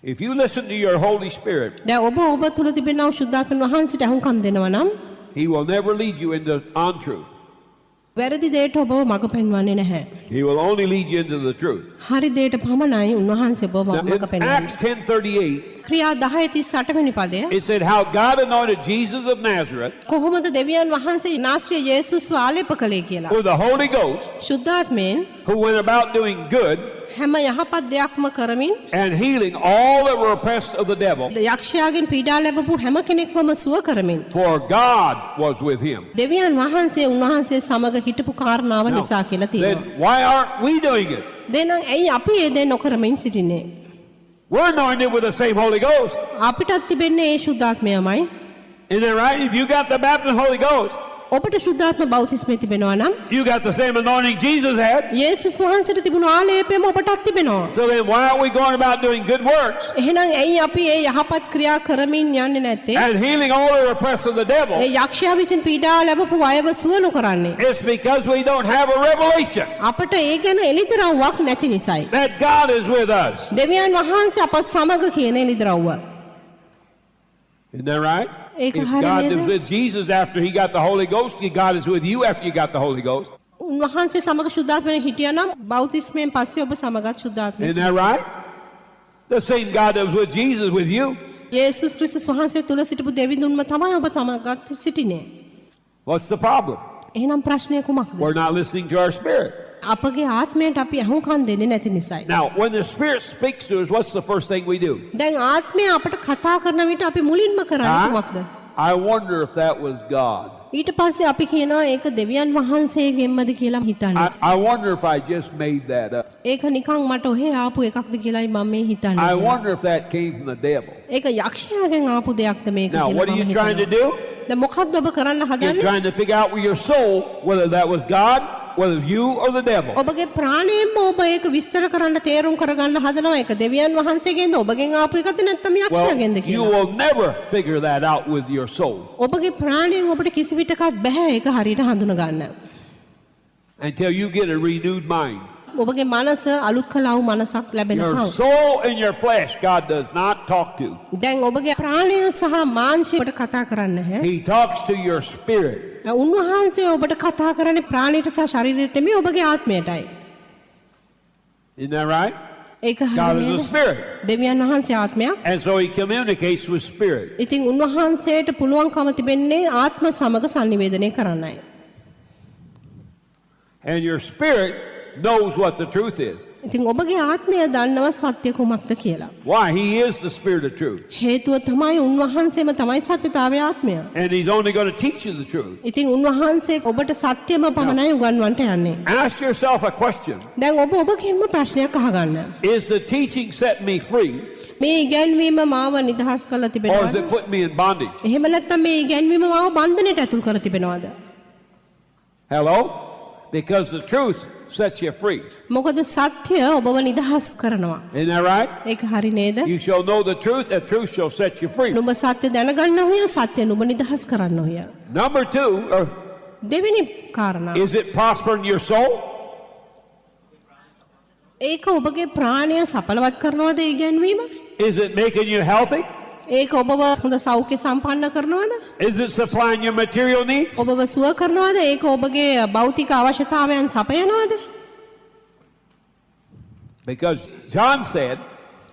If you listen to your Holy Spirit, දැන් ඔබ තුල තිබෙනා ශුද්ධාත්ම වහන්සේට අහුම්කම් දෙනවා නම් He will never lead you into untruth. වැරදි දෙයට ඔබව මඟ පෙන්වන්නේ නැහැ. He will only lead you into the truth. හරි දෙයට පමණයි උන්වහන්සේ ඔබව Now, මඟ in පෙන්වන්නේ. Acts 10:38, ක්‍රියා 10:38 වෙනි පදය it said how God anointed Jesus of Nazareth කොහොමද දෙවියන් වහන්සේ නාස්රිය යේසුස්ව ආලේප කළේ කියලා. with the Holy Ghost, ශුද්ධාත්මයෙන් who went about doing good හැම යහපත් දෙයක්ම කරමින් and healing all that were oppressed of the devil, යක්ෂයාගෙන් පීඩා ලැබපු හැම කෙනෙක්වම සුව කරමින් for God was with him. දෙවියන් වහන්සේ උන්වහන්සේ සමග හිටපු කාරණාව Now, නිසා කියලා තියෙනවා. then why aren't we doing it? දෙනම් ඇයි අපි ඒ දේ නොකරමින් සිටින්නේ? We're anointed with the same Holy Ghost. අපිටත් තිබෙන්නේ ඒ ශුද්ධාත්මයමයි. Isn't that right? If you got the baptism of the Holy Ghost, ඔබට ශුද්ධාත්ම බෞතිස්මය තිබෙනවා නම් you got the same anointing Jesus had. යේසුස් වහන්සේට තිබුණු ආලේපයම ඔබටත් තිබෙනවා. So then why aren't we going about doing good works එහෙනම් ඇයි අපි ඒ යහපත් ක්‍රියා කරමින් යන්නේ නැත්තේ? and healing all that are oppressed of the devil? ඒ යක්ෂයා විසින් පීඩා ලැබපු අයව සුව නොකරන්නේ. It's because we don't have a revelation අපට ඒ ගැන එළිදරව්වක් නැති නිසායි. that God is with us. දෙවියන් වහන්සේ අප සමග කියන එළිදරව්ව. Isn't that right? ඒක If හරි God නේද? is with Jesus after he got the Holy Ghost, God is with you after you got the Holy Ghost. උන්වහන්සේ සමග ශුද්ධාත්මයෙන් හිටියානම් බෞතිස්මයෙන් පස්සේ ඔබ සමගත් ශුද්ධාත්මයෙන්. Isn't that right? The same God that was with Jesus with you. යේසුස් ක්‍රිස්තුස් වහන්සේ තුල සිටපු දෙවිඳුන්ම තමයි ඔබ සමගත් සිටිනේ. What's the problem? එහෙනම් ප්‍රශ්නය කුමක්ද? We're not listening to our spirit. අපගේ ආත්මයට අපි අහුම්කම් දෙන්නේ නැති නිසායි. Now, when the Spirit speaks to us, what's the first thing we do? දැන් ආත්මය අපට කතා කරන විට අපි මුලින්ම කරන්නේ කුමක්ද? I wonder if that was God. ඊට පස්සේ අපි කියනවා ඒක දෙවියන් වහන්සේගෙන්මද කියලා හිතන්නේ. I wonder if I just made that up. ඒක නිකන් මට ඔහෙ ආපු එකක්ද කියලායි මම මේ හිතන්නේ. I wonder if that came from the devil. ඒක යක්ෂයාගෙන් ආපු දෙයක්ද මේක Now, කියලා what are මම you trying to හිතනවා. do? දැන් මොකක්ද ඔබ කරන්න You're හදන්නේ? trying to figure out with your soul whether that was God, whether you or the devil. ඔබගේ ප්‍රාණයෙන්ම ඔබ ඒක විස්තර කරන්න තේරුම් කරගන්න හදනවා ඒක දෙවියන් වහන්සේගෙන්ද ඔබගෙන් ආපු එකද නැත්නම් යක්ෂයාගෙන්ද Well, you කියලා. will never figure that out with your soul ඔබගේ ප්‍රාණයෙන් ඔබට කිසි විටකත් බෑ ඒක හරියට හඳුන ගන්න. until you get a renewed mind. ඔබගේ මනස අලුත් කළා වූ මනසක් Your ලැබෙනකම්. soul and your flesh, God does not talk to. දැන් ඔබගේ ප්‍රාණය සහ මාංශය ඔබට කතා කරන්නේ නැහැ. He talks to your spirit. උන්වහන්සේ ඔබට කතා කරන්නේ ප්‍රාණයට සහ ශරීරයට නෙමෙයි ඔබගේ ආත්මයටයි. Isn't that right? ඒක God හරියද? is a spirit. දෙවියන් වහන්සේ ආත්මයක්. And so he communicates with spirit. ඉතින් උන්වහන්සේට පුළුවන්කම තිබෙන්නේ ආත්ම සමග සංනිවේදනය කරන්නයි. And your spirit knows what the truth is. ඉතින් ඔබගේ ආත්මය දන්නවා සත්‍ය කුමක්ද කියලා. Why? He is the spirit of truth. හේතුව තමයි උන්වහන්සේම තමයි සත්‍යතාවයේ ආත්මය. And he's only going to teach you the truth. ඉතින් උන්වහන්සේ ඔබට සත්‍යම පමණයි උගන්වන්නට යන්නේ. Ask yourself a question. දැන් ඔබ ඔබගෙන්ම ප්‍රශ්නයක් අහගන්න. Is the teaching set me free මේ ඉගැන්වීම මාව නිදහස් කරලා or has තිබෙනවද? it put me in bondage? එහෙම නැත්නම් මේ ඉගැන්වීම මාව බන්ධනයට ඇතුල් කර තිබෙනවද? Hello? Because the truth sets you free. මොකද සත්‍ය ඔබව නිදහස් කරනවා. Isn't that right? ඒක හරි නේද? You shall know the truth, and truth shall set you free. නුඹ සත්‍ය දැනගන්න ඕය සත්‍ය නුඹ නිදහස් කරන්න ඕය. Number two, දෙවෙනි කාරණා. is it prospering your soul? ඒක ඔබගේ ප්‍රාණය සඵලවත් කරනවද ඒ ඉගැන්වීම? Is it making you healthy? ඒක ඔබව හොඳ සෞඛ්‍ය සම්පන්න කරනවද? Is it supplying your material needs? ඔබව සුව කරනවද? ඒක ඔබගේ භෞතික අවශ්‍යතාවයන් සපයනවද? Because John said,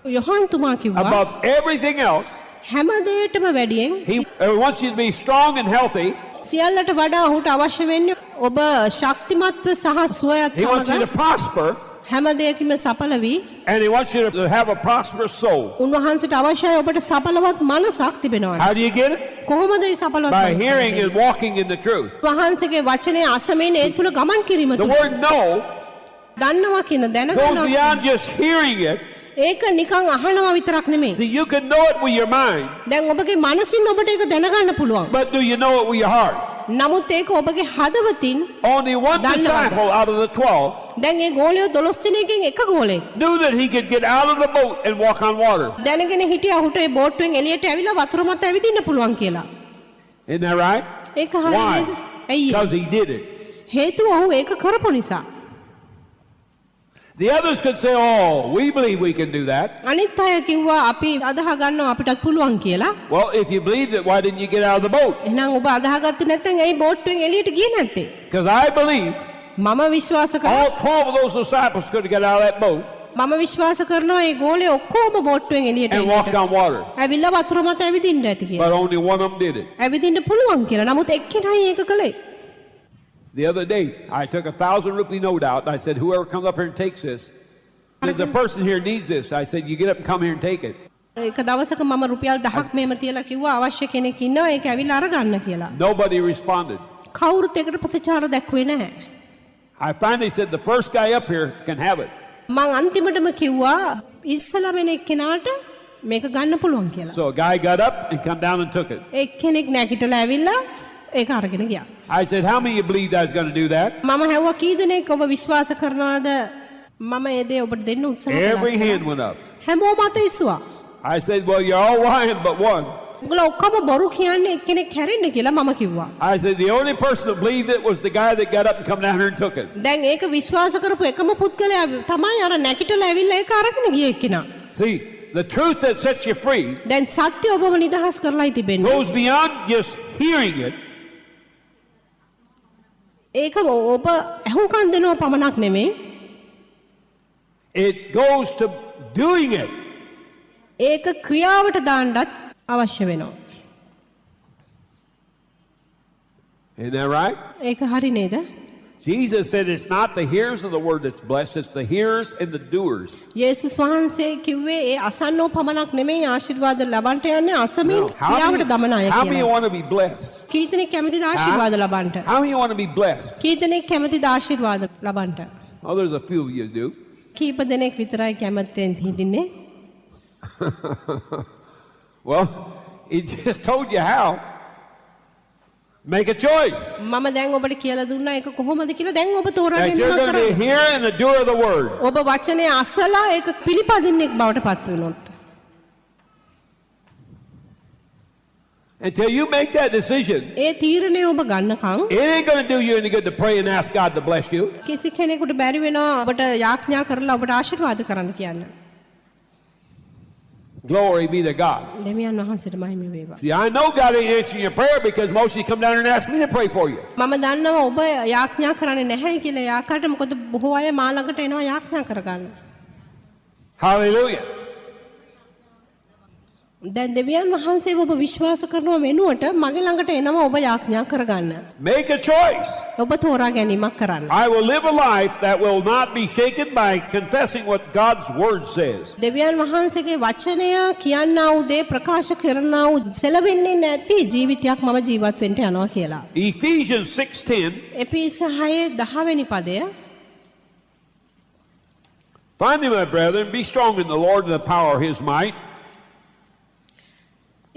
යොහන් තුමා කිව්වා above everything else, හැම දෙයකටම වැඩියෙන් he wants you to be strong and healthy. සියල්ලට වඩා ඔහුට අවශ්‍ය වෙන්නේ ඔබ ශක්තිමත්ව සහ සුවයත් He wants you to සමග prosper, හැම දෙයකින්ම සඵල වී and he wants you to have a prosperous soul. උන්වහන්සේට අවශ්‍යයි ඔබට සඵලවත් මනසක් තිබෙනවා. How do you get it? කොහොමද මේ සඵලවත් By මනස hearing ලැබෙන්නේ? and walking in the truth. වහන්සේගේ වචනේ අසමින් ඒ තුල ගමන් කිරීම The තුල word know දන්නවා කියන goes දැනගන්නවා. beyond just hearing it. ඒක නිකන් අහනවා විතරක් නෙමෙයි. See, you can know it with your mind, දැන් ඔබගේ මනසින් ඔබට ඒක දැනගන්න පුළුවන්. but do you know it with your heart? නමුත් ඒක ඔබගේ හදවතින් Only one Done disciple out of the 12 දැන් ඒ ගෝලය 12 දෙනෙක්ගෙන් එක ගෝලෙක් knew that he could get out of the boat and walk on water. දැනගෙන හිටියා ඔහුට ඒ බෝට්ටුවෙන් එළියට ඇවිල්ලා වතුර මත ඇවිදින්න පුළුවන් කියලා. Isn't that right? ඒක හරි Why? නේද? ඇයි? Because he did it. හේතුව ඔහු ඒක කරපු නිසා. The others could say, oh, we believe we can do that. අනිත් අය කිව්වා අපි අදහ ගන්නවා අපිටත් පුළුවන් කියලා. Well, if you believed it, why didn't you get out of the boat? එහෙනම් ඔබ අදහගත්තේ නැත්නම් ඇයි බෝට්ටුවෙන් එළියට ගියේ නැත්තේ? Because I believe මම විශ්වාස කරනවා all 12 of those disciples could get out of that boat මම විශ්වාස කරනවා ඒ ගෝලේ ඔක්කොම බෝට්ටුවෙන් එළියට and walk on water. ඇවිල්ලා වතුර මත ඇවිදින්න ඇති කියලා. But only one of them did it. ඇවිදින්න පුළුවන් කියලා. නමුත් එක්කෙනයි ඒක කළේ. The other day, I took a 1,000 rupee note out and I said, whoever comes up here and takes this, if the person here needs this, I said, you get up and come here and take it. එක දවසක මම රුපියල් 1000ක් මෙහෙම තියලා කිව්වා අවශ්‍ය කෙනෙක් ඉන්නවා ඒක ඇවිල්ලා අරගන්න කියලා. Nobody responded. කවුරුත් ඒකට ප්‍රතිචාර දැක්ුවේ නැහැ. I finally said, the first guy up here can have it. මං අන්තිමටම කිව්වා ඉස්සලා වෙන එක්කෙනාට මේක ගන්න පුළුවන් කියලා. So a guy got up and come down and took it. එක්කෙනෙක් නැගිටලා ඇවිල්ලා ඒක අරගෙන ගියා. I said, how many of you believed I was going to do that? මම හැවුවා කී දෙනෙක් ඔබ විශ්වාස කරනවාද මම ඒ දේ ඔබට දෙන්න උත්සාහ Every කළා. hand went up. හැමෝම අත ඉස්සුවා. I said, well, you're all lying but one. උගල ඔක්කොම බොරු කියන්නේ එක්කෙනෙක් හැරෙන්න කියලා මම කිව්වා. I said, the only person that believed it was the guy that got up and come down here and took it. දැන් ඒක විශ්වාස කරපු එකම පුද්ගලයා තමයි අර නැගිටලා ඇවිල්ලා ඒක අරගෙන ගියේ එක්කෙනා. See, the truth that sets you free දැන් සත්‍ය ඔබව නිදහස් කරලායි තිබෙන්නේ. goes beyond just hearing it. ඒක ඔබ අහුම්කම් දෙනවා පමණක් නෙමෙයි. It goes to doing it. ඒක ක්‍රියාවට දාන්නත් අවශ්‍ය වෙනවා. Isn't that right? ඒක හරි නේද? Jesus said it's not the hearers of the word that's blessed, it's the hearers and the doers. යේසුස් වහන්සේ කිව්වේ ඒ අසන්නෝ පමණක් නෙමෙයි ආශිර්වාද ලබන්නට යන්නේ අසමින් How ක්‍රියාවට දමන අය many කියලා. want to be blessed? කී දෙනෙක් කැමතිද ආශිර්වාද ලබන්නට? How many want to be blessed? කී දෙනෙක් කැමතිද ආශිර්වාද ලබන්නට? Oh, there's a few of you do. කීප දෙනෙක් විතරයි කැමැත්තෙන් හිටින්නේ. Well, he just told you how. Make a choice. මම දැන් ඔබට කියලා දුන්නා ඒක කොහොමද කියලා. දැන් ඔබ That තෝරාගෙන you're going to be a කරන්න. hearer and a doer of the word. ඔබ වචනේ අසලා ඒක පිළිපදින්නෙක් බවට පත් වෙනොත්. Until you make that decision, ඒ තීරණය ඔබ ගන්නකම් it ain't going to do you any good to pray and ask God to bless you. කිසි කෙනෙකුට බැරි වෙනවා ඔබට යාඥා කරලා ඔබට ආශිර්වාද කරන්න කියන්න. Glory be to God. දෙවියන් වහන්සේට මහිම වේවා. See, I know God ain't answering your prayer because most of you come down here and ask me to pray for you. මම දන්නවා ඔබ යාඥා කරන්නේ නැහැ කියලා. යාකාට මොකද බොහෝ අය මා ළඟට එනවා යාඥා කරගන්න. Hallelujah. දැන් දෙවියන් වහන්සේ ඔබ විශ්වාස කරනව වෙනුවට මගේ ළඟට එනවා ඔබ යාඥා කරගන්න. Make a choice. ඔබ තෝරා ගැනීමක් කරන්න. I will live a life that will not be shaken by confessing what God's word says. දෙවියන් වහන්සේගේ වචනය කියන්නා වූ දේ ප්‍රකාශ කරනා වූ සෙලවෙන්නේ නැති ජීවිතයක් මම ජීවත් වෙන්න යනවා කියලා. Ephesians 6:10. එපිස 6:10 වෙනි පදය. Finally, my brethren, be strong in the Lord and the power of his might.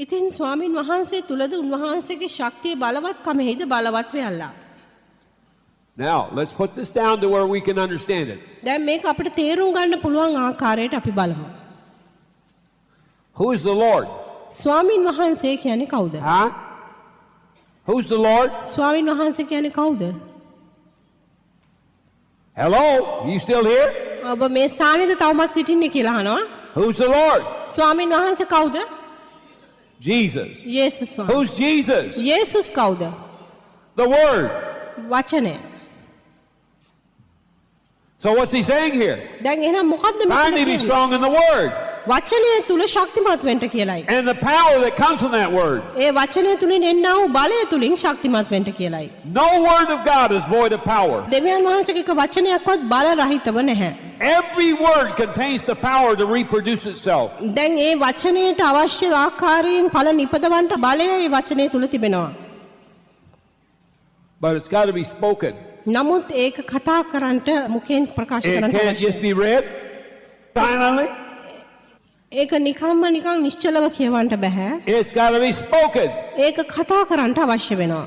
ඉතින් ස්වාමින් වහන්සේ තුලද උන්වහන්සේගේ ශක්තිය බලවත් කමෙහිද බලවත් වෙයල්ලා. Now, let's put this down to where we can understand it. දැන් මේක අපිට තේරුම් ගන්න පුළුවන් ආකාරයට අපි බලමු. Who is the Lord? ස්වාමින් වහන්සේ කියන්නේ කවුද? Huh? Who's the Lord? ස්වාමින් වහන්සේ කියන්නේ කවුද? Hello? You still here? ඔබ මේ ස්ථානයේද තවමත් සිටින්නේ කියලා අහනවා. Who's the Lord? ස්වාමින් වහන්සේ කවුද? Jesus. යේසුස් වහන්සේ. Who's Jesus? යේසුස් කවුද? The Word. වචනය. So what's he saying here? දැන් එහෙනම් මොකද්ද මෙතන Finally, be කියන්නේ? strong in the Word. වචනය තුල ශක්තිමත් වෙන්න කියලායි. And the power that comes from that Word. ඒ වචනය තුලින් එන්නා වූ බලය තුලින් ශක්තිමත් වෙන්න කියලායි. No Word of God is void of power. දෙවියන් වහන්සේගේ එක වචනයක්වත් බල රහිතව නැහැ. Every word contains the power to reproduce itself. දැන් ඒ වචනයට අවශ්‍ය ආකාරයෙන් ඵල නිපදවන්න බලය ඒ වචනය තුල තිබෙනවා. But it's got to be spoken. නමුත් ඒක කතා කරන්නට මුඛයෙන් ප්‍රකාශ It කරන්න can't අවශ්‍යයි. just be read silently. ඒක නිකම්ම නිකන් නිශ්චලව කියවන්න බෑ. It's got to be spoken. ඒක කතා කරන්නට අවශ්‍ය වෙනවා.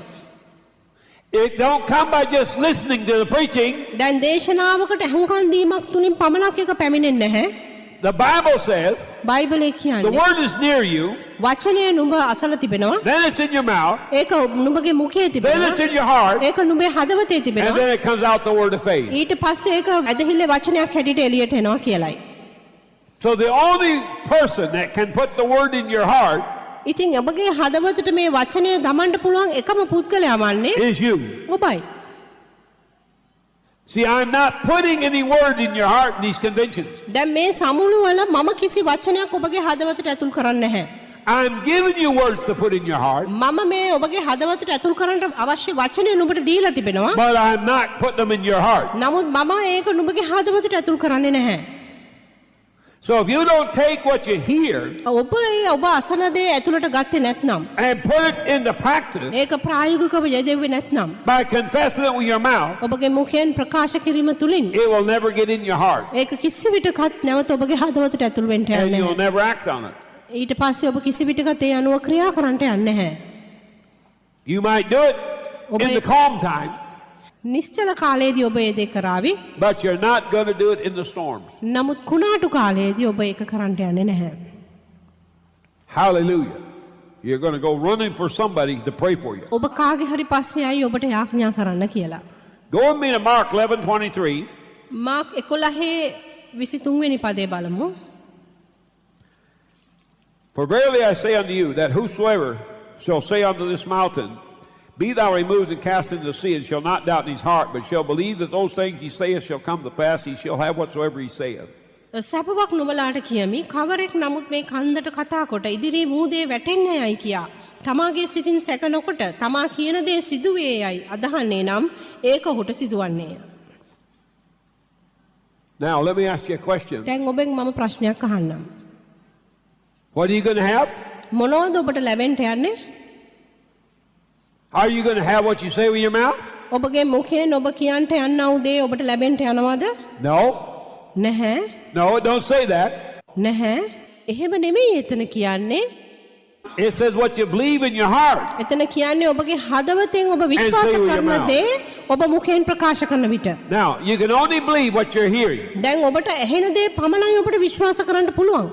It don't come by just listening to the preaching. දැන් දේශනාවකට අහුම්කම් දීමක් තුලින් පමණක් එක පැමිණෙන්නේ නැහැ. The Bible says බයිබලයේ the කියන්නේ word is near you, වචනය නුඹ අසල තිබෙනවා. then it's in your mouth, ඒක නුඹගේ මුඛයේ then තිබෙනවා. it's in your heart, ඒක නුඹේ හදවතේ and තිබෙනවා. then it comes out the word of faith. ඊට පස්සේ ඒක ඇදහිල්ල වචනයක් හැටියට එළියට එනවා කියලයි. So the only person that can put the word in your heart ඉතින් ඔබගේ හදවතට මේ වචනය දමන්න පුළුවන් එකම පුද්ගලයා වන්නේ is you. ඔබයි. See, I'm not putting any word in your heart in these conventions. දැන් මේ සමුළු වල මම කිසි වචනයක් ඔබගේ හදවතට ඇතුල් කරන්නේ නැහැ. I'm giving you words to put in your heart, මම මේ ඔබගේ හදවතට ඇතුල් කරන්න අවශ්‍ය වචනය නුඹට දීලා තිබෙනවා. but I'm not putting them in your heart. නමුත් මම ඒක නුඹගේ හදවතට ඇතුල් කරන්නේ නැහැ. So if you don't take what you hear ඔබ අසන දේ ඇතුළට ගත්තේ නැත්නම් and put it into practice ඒක ප්‍රායෝගිකව යෙදෙන්නේ නැත්නම් by confessing it with your mouth, ඔබගේ මුඛයෙන් ප්‍රකාශ කිරීම තුලින් it will never get in your heart, ඒක කිසි විටකත් නැවත ඔබගේ හදවතට ඇතුල් වෙන්න and යන්නේ you'll නැහැ. never act on it. ඊට පස්සේ ඔබ කිසි විටකත් ඒ අනුව ක්‍රියා කරන්නට යන්නේ නැහැ. You might do it in the calm times, නිශ්චල කාලයේදී ඔබ ඒ දේ කරાવી. but you're not going to do it in the storms. නමුත් කුණාටු කාලයේදී ඔබ ඒක කරන්නට යන්නේ නැහැ. Hallelujah. You're going to go running for somebody to pray for you. ඔබ කාගේ හරි පස්සේ ආයි ඔබට යාඥා කරන්න කියලා. Go with me to Mark 11:23. Mark 11:23 වෙනි පදේ බලමු. For verily I say unto you, that whosoever shall say unto this mountain, Be thou removed and cast into the sea, and shall not doubt in his heart, but shall believe that those things he saith shall come to pass, he shall have whatsoever he saith. සැපවක් නුඹලාට කියමි කවරෙක් නමුත් මේ කන්දට කතා කොට ඉදිරි මූදේ වැටෙන්නේ යයි කියා. තමාගේ සිතින් සැක නොකොට තමා කියන දේ සිදුවේ යයි අදහන්නේ නම් ඒක ඔහුට සිදුවන්නේය. Now let me ask you a question. දැන් ඔබෙන් මම ප්‍රශ්නයක් අහන්නම්. What are you going to have? මොනවද ඔබට ලැබෙන්න යන්නේ? Are you going to have what you say with your mouth? ඔබගේ මුඛයෙන් ඔබ කියන්ට යන්නා වූ දේ ඔබට ලැබෙන්න යනවද? No. නැහැ. No, don't say that. නැහැ. එහෙම නෙමෙයි එතන කියන්නේ. It says what you believe in your heart. එතන කියන්නේ ඔබගේ හදවතෙන් ඔබ විශ්වාස say with your කරන mouth. දේ ඔබ මුඛයෙන් ප්‍රකාශ කරන විට. Now, you can only believe what you're hearing. දැන් ඔබට ඇහෙන දේ පමණයි ඔබට විශ්වාස කරන්න පුළුවන්.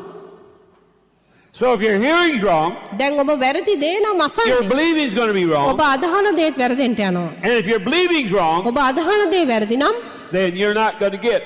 So if your hearing's wrong, දැන් ඔබ වැරදි දේ නම් your අසන්නේ. believing's going to be wrong. ඔබ අදහන දේත් වැරදෙන්න යනවා. And if your believing's wrong, ඔබ අදහන දේ වැරදි නම් then you're not going to get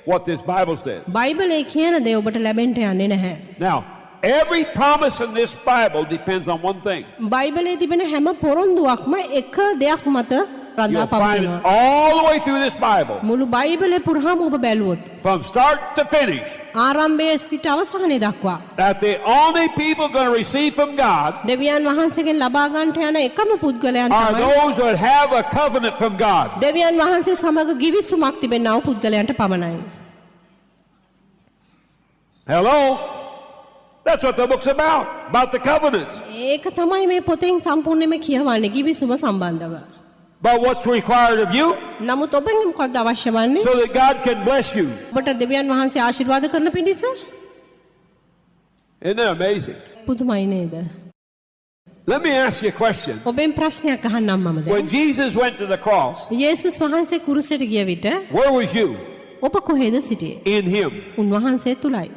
what this Bible says. බයිබලයේ කියන දේ ඔබට ලැබෙන්න යන්නේ නැහැ. Now, every promise in this Bible depends on one thing. බයිබලයේ තිබෙන හැම පොරොන්දුවක්ම එක දෙයක් මත රඳා You'll find it පවතිනවා. all the way through this Bible, මුළු බයිබලේ පුරාම ඔබ බැලුවොත් from start to finish, ආරම්භයේ සිට අවසානයේ දක්වා that the only people going to receive from God දෙවියන් වහන්සේගෙන් ලබා ගන්නට යන එකම පුද්ගලයන් are තමයි those that have a covenant from God. දෙවියන් වහන්සේ සමග ගිවිසුමක් තිබෙනා වූ පුද්ගලයන්ට පමණයි. Hello? That's what the book's about the covenants. ඒක තමයි මේ පොතෙන් සම්පූර්ණයෙන්ම කියවන්නේ ගිවිසුම සම්බන්ධව. But what's required of you නමුත් ඔබෙන් මොකක්ද අවශ්‍ය වන්නේ? so that God can bless you. ඔබට දෙවියන් වහන්සේ ආශිර්වාද කරන පිණිස Isn't that amazing? පුදුමයි නේද? Let me ask you a question. ඔබෙන් ප්‍රශ්නයක් අහන්නම් මම දැන්. When Jesus went to the cross, යේසුස් වහන්සේ කුරුසයට ගිය විට where was you? ඔබ කොහෙද සිටියේ? In him. උන්වහන්සේ තුලයි.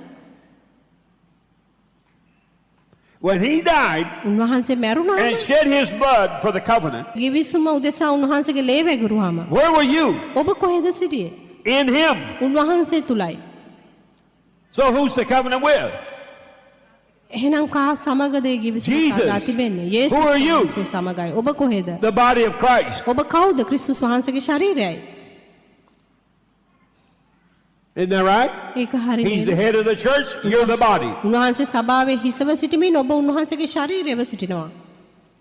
When he died උන්වහන්සේ මැරුණාම and shed his blood for the covenant, ගිවිසුම උදෙසා උන්වහන්සේගේ ලේ වැගිරුවාම where were you? ඔබ කොහෙද සිටියේ? In him. උන්වහන්සේ තුලයි. So who's the covenant with? එහෙනම් කා සමගද ඒ ගිවිසුම Jesus. සාදා තිබෙන්නේ? යේසුස් Who are you? වහන්සේ සමගයි. ඔබ කොහෙද? The body of Christ. ඔබ කවුද? ක්‍රිස්තුස් වහන්සේගේ ශරීරයයි. Isn't that right? ඒක හරි He's the නේද? head of the church, you're the body. උන්වහන්සේ සභාවේ හිසව සිටමින් ඔබ උන්වහන්සේගේ ශරීරයව සිටිනවා.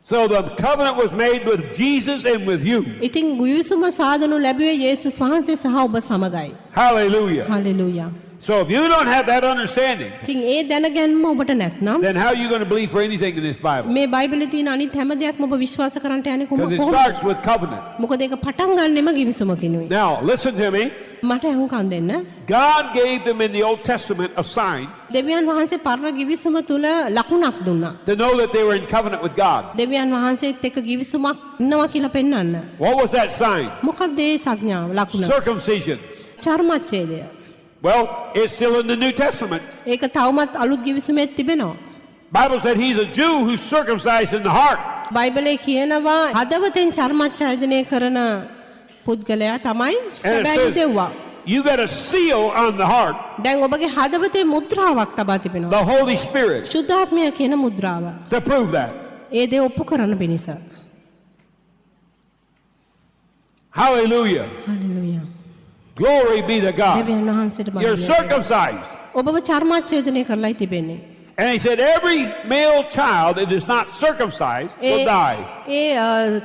So the covenant was made with Jesus and with you. ඉතින් ගිවිසුම සාදනු ලැබුවේ යේසුස් වහන්සේ සහ ඔබ සමගයි. Hallelujah. Hallelujah. So if you don't have that understanding, ඉතින් ඒ දැනගැන්ම ඔබට නැත්නම් then how are you going to believe for anything in this Bible? මේ බයිබලයේ තියෙන අනිත් හැම දෙයක්ම ඔබ විශ්වාස කරන්නට යන්නේ Because it කොහොමද? starts with covenant. මොකද ඒක පටන් ගන්නෙම ගිවිසුමකිනුයි. Now, listen to me. මට අහුම්කම් දෙන්න. God gave them in the Old Testament a sign දෙවියන් වහන්සේ පරණ ගිවිසුම තුල ලකුණක් දුන්නා. to know that they were in covenant with God. දෙවියන් වහන්සේත් එක්ක ගිවිසුමක් ඉන්නවා කියලා පෙන්වන්න. What was that sign? මොකක්ද ඒ සංඥාව ලකුණ? Circumcision. චර්මච්ඡේදය. Well, it's still in the New Testament. ඒක තවමත් අලුත් ගිවිසුමේ තිබෙනවා. Bible said he's a Jew who's circumcised in the heart. බයිබලයේ කියනවා හදවතෙන් චර්මච්ඡේදනය කරන පුද්ගලයා තමයි And it සැබෑ says, දෙව්වා. you got a seal on the heart, දැන් ඔබගේ හදවතේ මුද්‍රාවක් තබා තිබෙනවා. the Holy Spirit, ශුද්ධාත්මය කියන මුද්‍රාව. to prove that. ඒ දේ ඔප්පු කරන්න පිණිස. Hallelujah. Hallelujah. Glory be to God. දෙවියන් වහන්සේට You're බණින්න. circumcised. ඔබව චර්මච්ඡේදනය කරලායි තිබෙන්නේ. And he said, every male child that is not circumcised will die.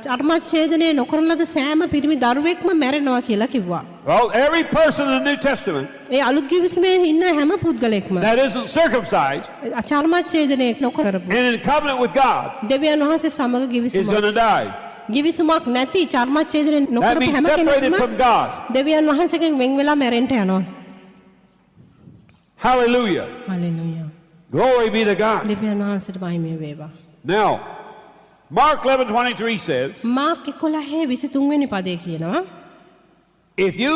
චර්මච්ඡේදනය නොකරන ලද සෑම පිරිමි දරුවෙක්ම මැරෙනවා කියලා කිව්වා. Well, every person in the New Testament ඒ අලුත් ගිවිසුමේ ඉන්න හැම පුද්ගලෙක්ම that isn't circumcised චර්මච්ඡේදනය නොකරපු and in covenant with God දෙවියන් වහන්සේ සමග is ගිවිසුමක් going to die. ගිවිසුමක් නැති චර්මච්ඡේදනය That නොකරපු means හැම separated කෙනෙක්ම from God. දෙවියන් වහන්සේගෙන් වෙන් වෙලා මැරෙන්න යනවා. Hallelujah. Hallelujah. Glory be to God. දෙවියන් වහන්සේට මහිමය වේවා. Now, Mark 11:23 says, මාර්ක් 11:23 වෙනි පදේ කියනවා if you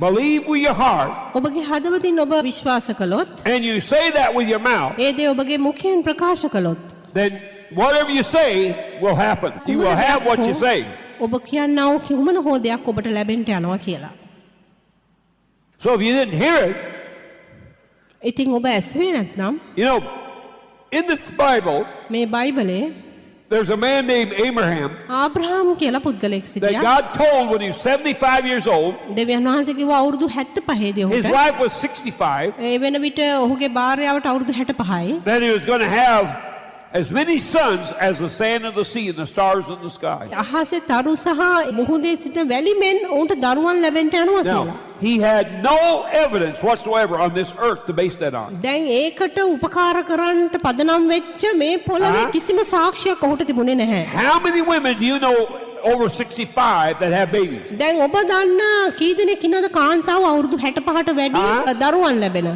believe with your heart ඔබගේ හදවතින් ඔබ විශ්වාස කළොත් and you say that with your mouth, ඒ දේ ඔබගේ මුඛයෙන් ප්‍රකාශ කළොත් then whatever you say will happen. You will have what you say. ඔබ කියන්නා වූ කිව්මන හෝ දෙයක් ඔබට ලැබෙන්න යනවා කියලා. So if you didn't hear it, ඉතින් ඔබ ඇසුවේ නැත්නම් you know, in this Bible, මේ බයිබලේ there's a man named Abraham ආබ්‍රහම් කියලා පුද්ගලෙක් that සිටියා. God told when he was 75 years old, දෙවියන් වහන්සේ කිව්වා අවුරුදු 75 දී his ඔහුට. wife was 65, ඒ වෙන විට ඔහුගේ භාර්යාවට අවුරුදු 65යි. that he was going to have as many sons as the sand of the sea and the stars in the sky. අහසේ තරු සහ මුහුදේ සිටින වැලි මෙන් ඔවුන්ට දරුවන් ලැබෙන්න යනවා කියලා. Now, he had no evidence whatsoever on this earth to base that on. දැන් ඒකට උපකාර කරන්නට පදනම් වෙච්ච මේ පොළවේ කිසිම සාක්ෂියක් ඔහුට තිබුණේ නැහැ. How many women do you know over 65 that have babies? දැන් ඔබ දන්න කී දෙනෙක් ඉන්නද කාන්තාව අවුරුදු 65ට වැඩි දරුවන් ලැබෙන?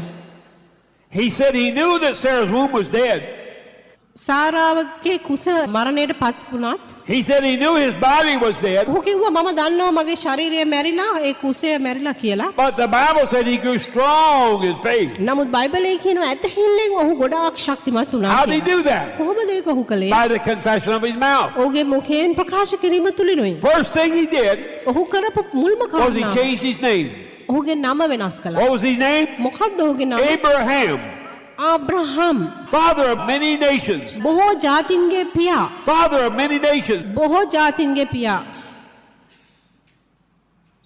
He said he knew that Sarah's womb was dead. සාරාවගේ කුස මරණයට පත් වුණත් He said he knew his body was dead. ඔහු කිව්වා මම දන්නවා මගේ ශරීරය මැරිලා ඒ කුසය මැරිලා කියලා. But the Bible said he grew strong in faith. නමුත් බයිබලයේ කියනවා ඇතහිල්ලෙන් ඔහු ගොඩාක් ශක්තිමත් වුණා How did he කියලා. do that? කොහොමද ඒක ඔහු කළේ? By the confession of his mouth. ඔහුගේ මුඛයෙන් ප්‍රකාශ කිරීම තුලිනුයි. First thing he did ඔහු කරපු මුල්ම was he කාරණා changed his name. ඔහුගේ නම වෙනස් කළා. What was his name? මොකක්ද ඔහුගේ නම? Abraham, ආබ්‍රහම්. father of many nations. බොහෝ ජාතින්ගේ පියා. Father of many nations. බොහෝ ජාතින්ගේ පියා.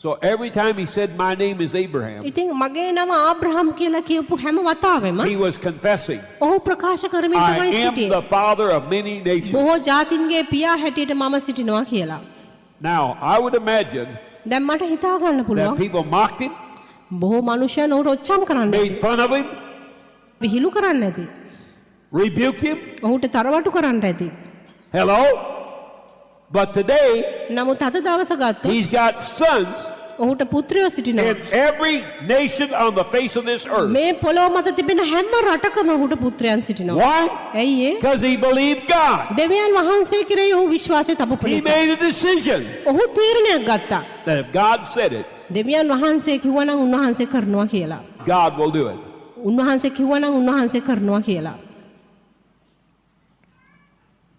So every time he said, my name is Abraham, ඉතින් මගේ නම ආබ්‍රහම් කියලා කියපු හැම වතාවෙම he was confessing, ඔහු ප්‍රකාශ කරමින් I තමයි am the සිටියේ. father of many nations. බොහෝ ජාතින්ගේ පියා හැටියට මම සිටිනවා කියලා. Now, I would imagine දැන් මට හිතා ගන්න that පුළුවන් people mocked him, බොහෝ මනුෂ්‍යයන් ඔහුට ඔච්චම් කරන්න made fun of him, විහිළු කරන්න ඇති. rebuked him. ඔහුට තරවටු කරන්න ඇති. Hello? But today, නමුත් අද දවස ගත්තොත් he's got sons ඔහුට පුත්‍රයෝ සිටිනවා. in every nation on the face of this earth. මේ පොළොව මත තිබෙන හැම රටකම ඔහුට පුත්‍රයන් සිටිනවා. Why? ඇයි ඒ? Because he believed God. දෙවියන් වහන්සේ කෙරෙහි ඔහු විශ්වාසය තබපු He නිසා. made a decision ඔහු තීරණයක් ගත්තා. that if God said it, දෙවියන් වහන්සේ කිව්වනම් උන්වහන්සේ කරනවා කියලා. God will do it. උන්වහන්සේ කිව්වනම් උන්වහන්සේ කරනවා කියලා.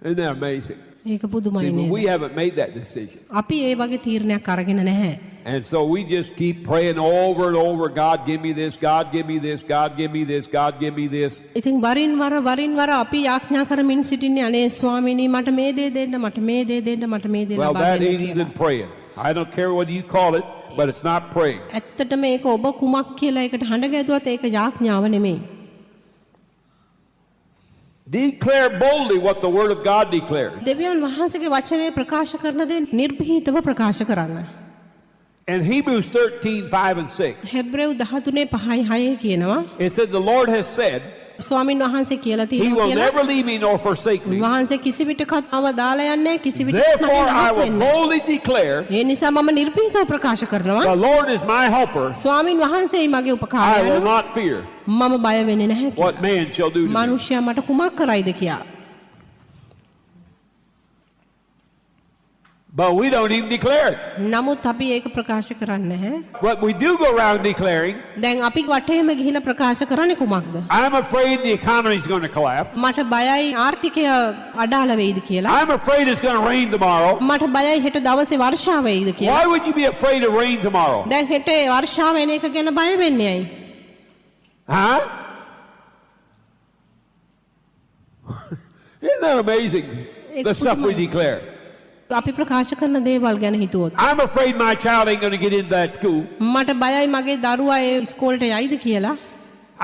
Isn't that amazing? ඒක පුදුමයි See, නේද? we haven't made that decision. අපි ඒ වගේ තීරණයක් අරගෙන නැහැ. And so we just keep praying over and over, God give me this, God give me this, God give me this, God give me this. ඉතින් වරින් වර අපි යාඥා කරමින් සිටින්නේ අනේ ස්වාමීනි මට මේ දේ දෙන්න මට මේ දේ දෙන්න මට මේ දේ Well, ලබා that දෙන්න ain't කියලා. even praying. I don't care what you call it, but it's not praying. ඇත්තටම ඒක ඔබ කුමක් කියලා ඒකට හඬ ගැතුවත් ඒක යාඥාව නෙමෙයි. Declare boldly what the Word of God declares. දෙවියන් වහන්සේගේ වචනය ප්‍රකාශ කරන දේ නිර්භීතව ප්‍රකාශ කරන්න. In Hebrews 13:5 and 6, හෙබ්‍රෙව් 13:5-6 කියනවා it said, the Lord has said, ස්වාමින් වහන්සේ කියලා He තියෙනවා will කියලා. never leave me nor forsake me. උන්වහන්සේ කිසි විටකත් මම දාලා යන්නේ නැහැ කිසි විටකත් Therefore, I මට will boldly declare, ඒ නිසා මම නිර්භීතව ප්‍රකාශ කරනවා the Lord is my helper. ස්වාමින් වහන්සේයි මගේ I උපකාරය will not fear මම බය වෙන්නේ නැහැ කියලා. what man shall do to me. මනුෂ්‍යයා මට කුමක් කරයිද කියා. But we don't even declare it. නමුත් අපි ඒක ප්‍රකාශ කරන්නේ නැහැ. But we do go around declaring, දැන් අපි වටේම ගිහිලා ප්‍රකාශ කරන්නේ කුමක්ද? I'm afraid the economy is going to collapse. මට බයයි ආර්ථිකය අඩාල වෙයිද කියලා. I'm afraid it's going to rain tomorrow. මට බයයි හෙට දවසේ වර්ෂාව වෙයිද කියලා. Why would you be afraid of rain tomorrow? දැන් හෙට වර්ෂාව එන එක ගැන බය වෙන්නේ ඇයි? Huh? Isn't that amazing? The stuff we declare. අපි ප්‍රකාශ කරන දේවල් ගැන හිතුවොත්. I'm afraid my child ain't going to get into that school. මට බයයි මගේ දරුවා ඒ ඉස්කෝලේට යයිද කියලා.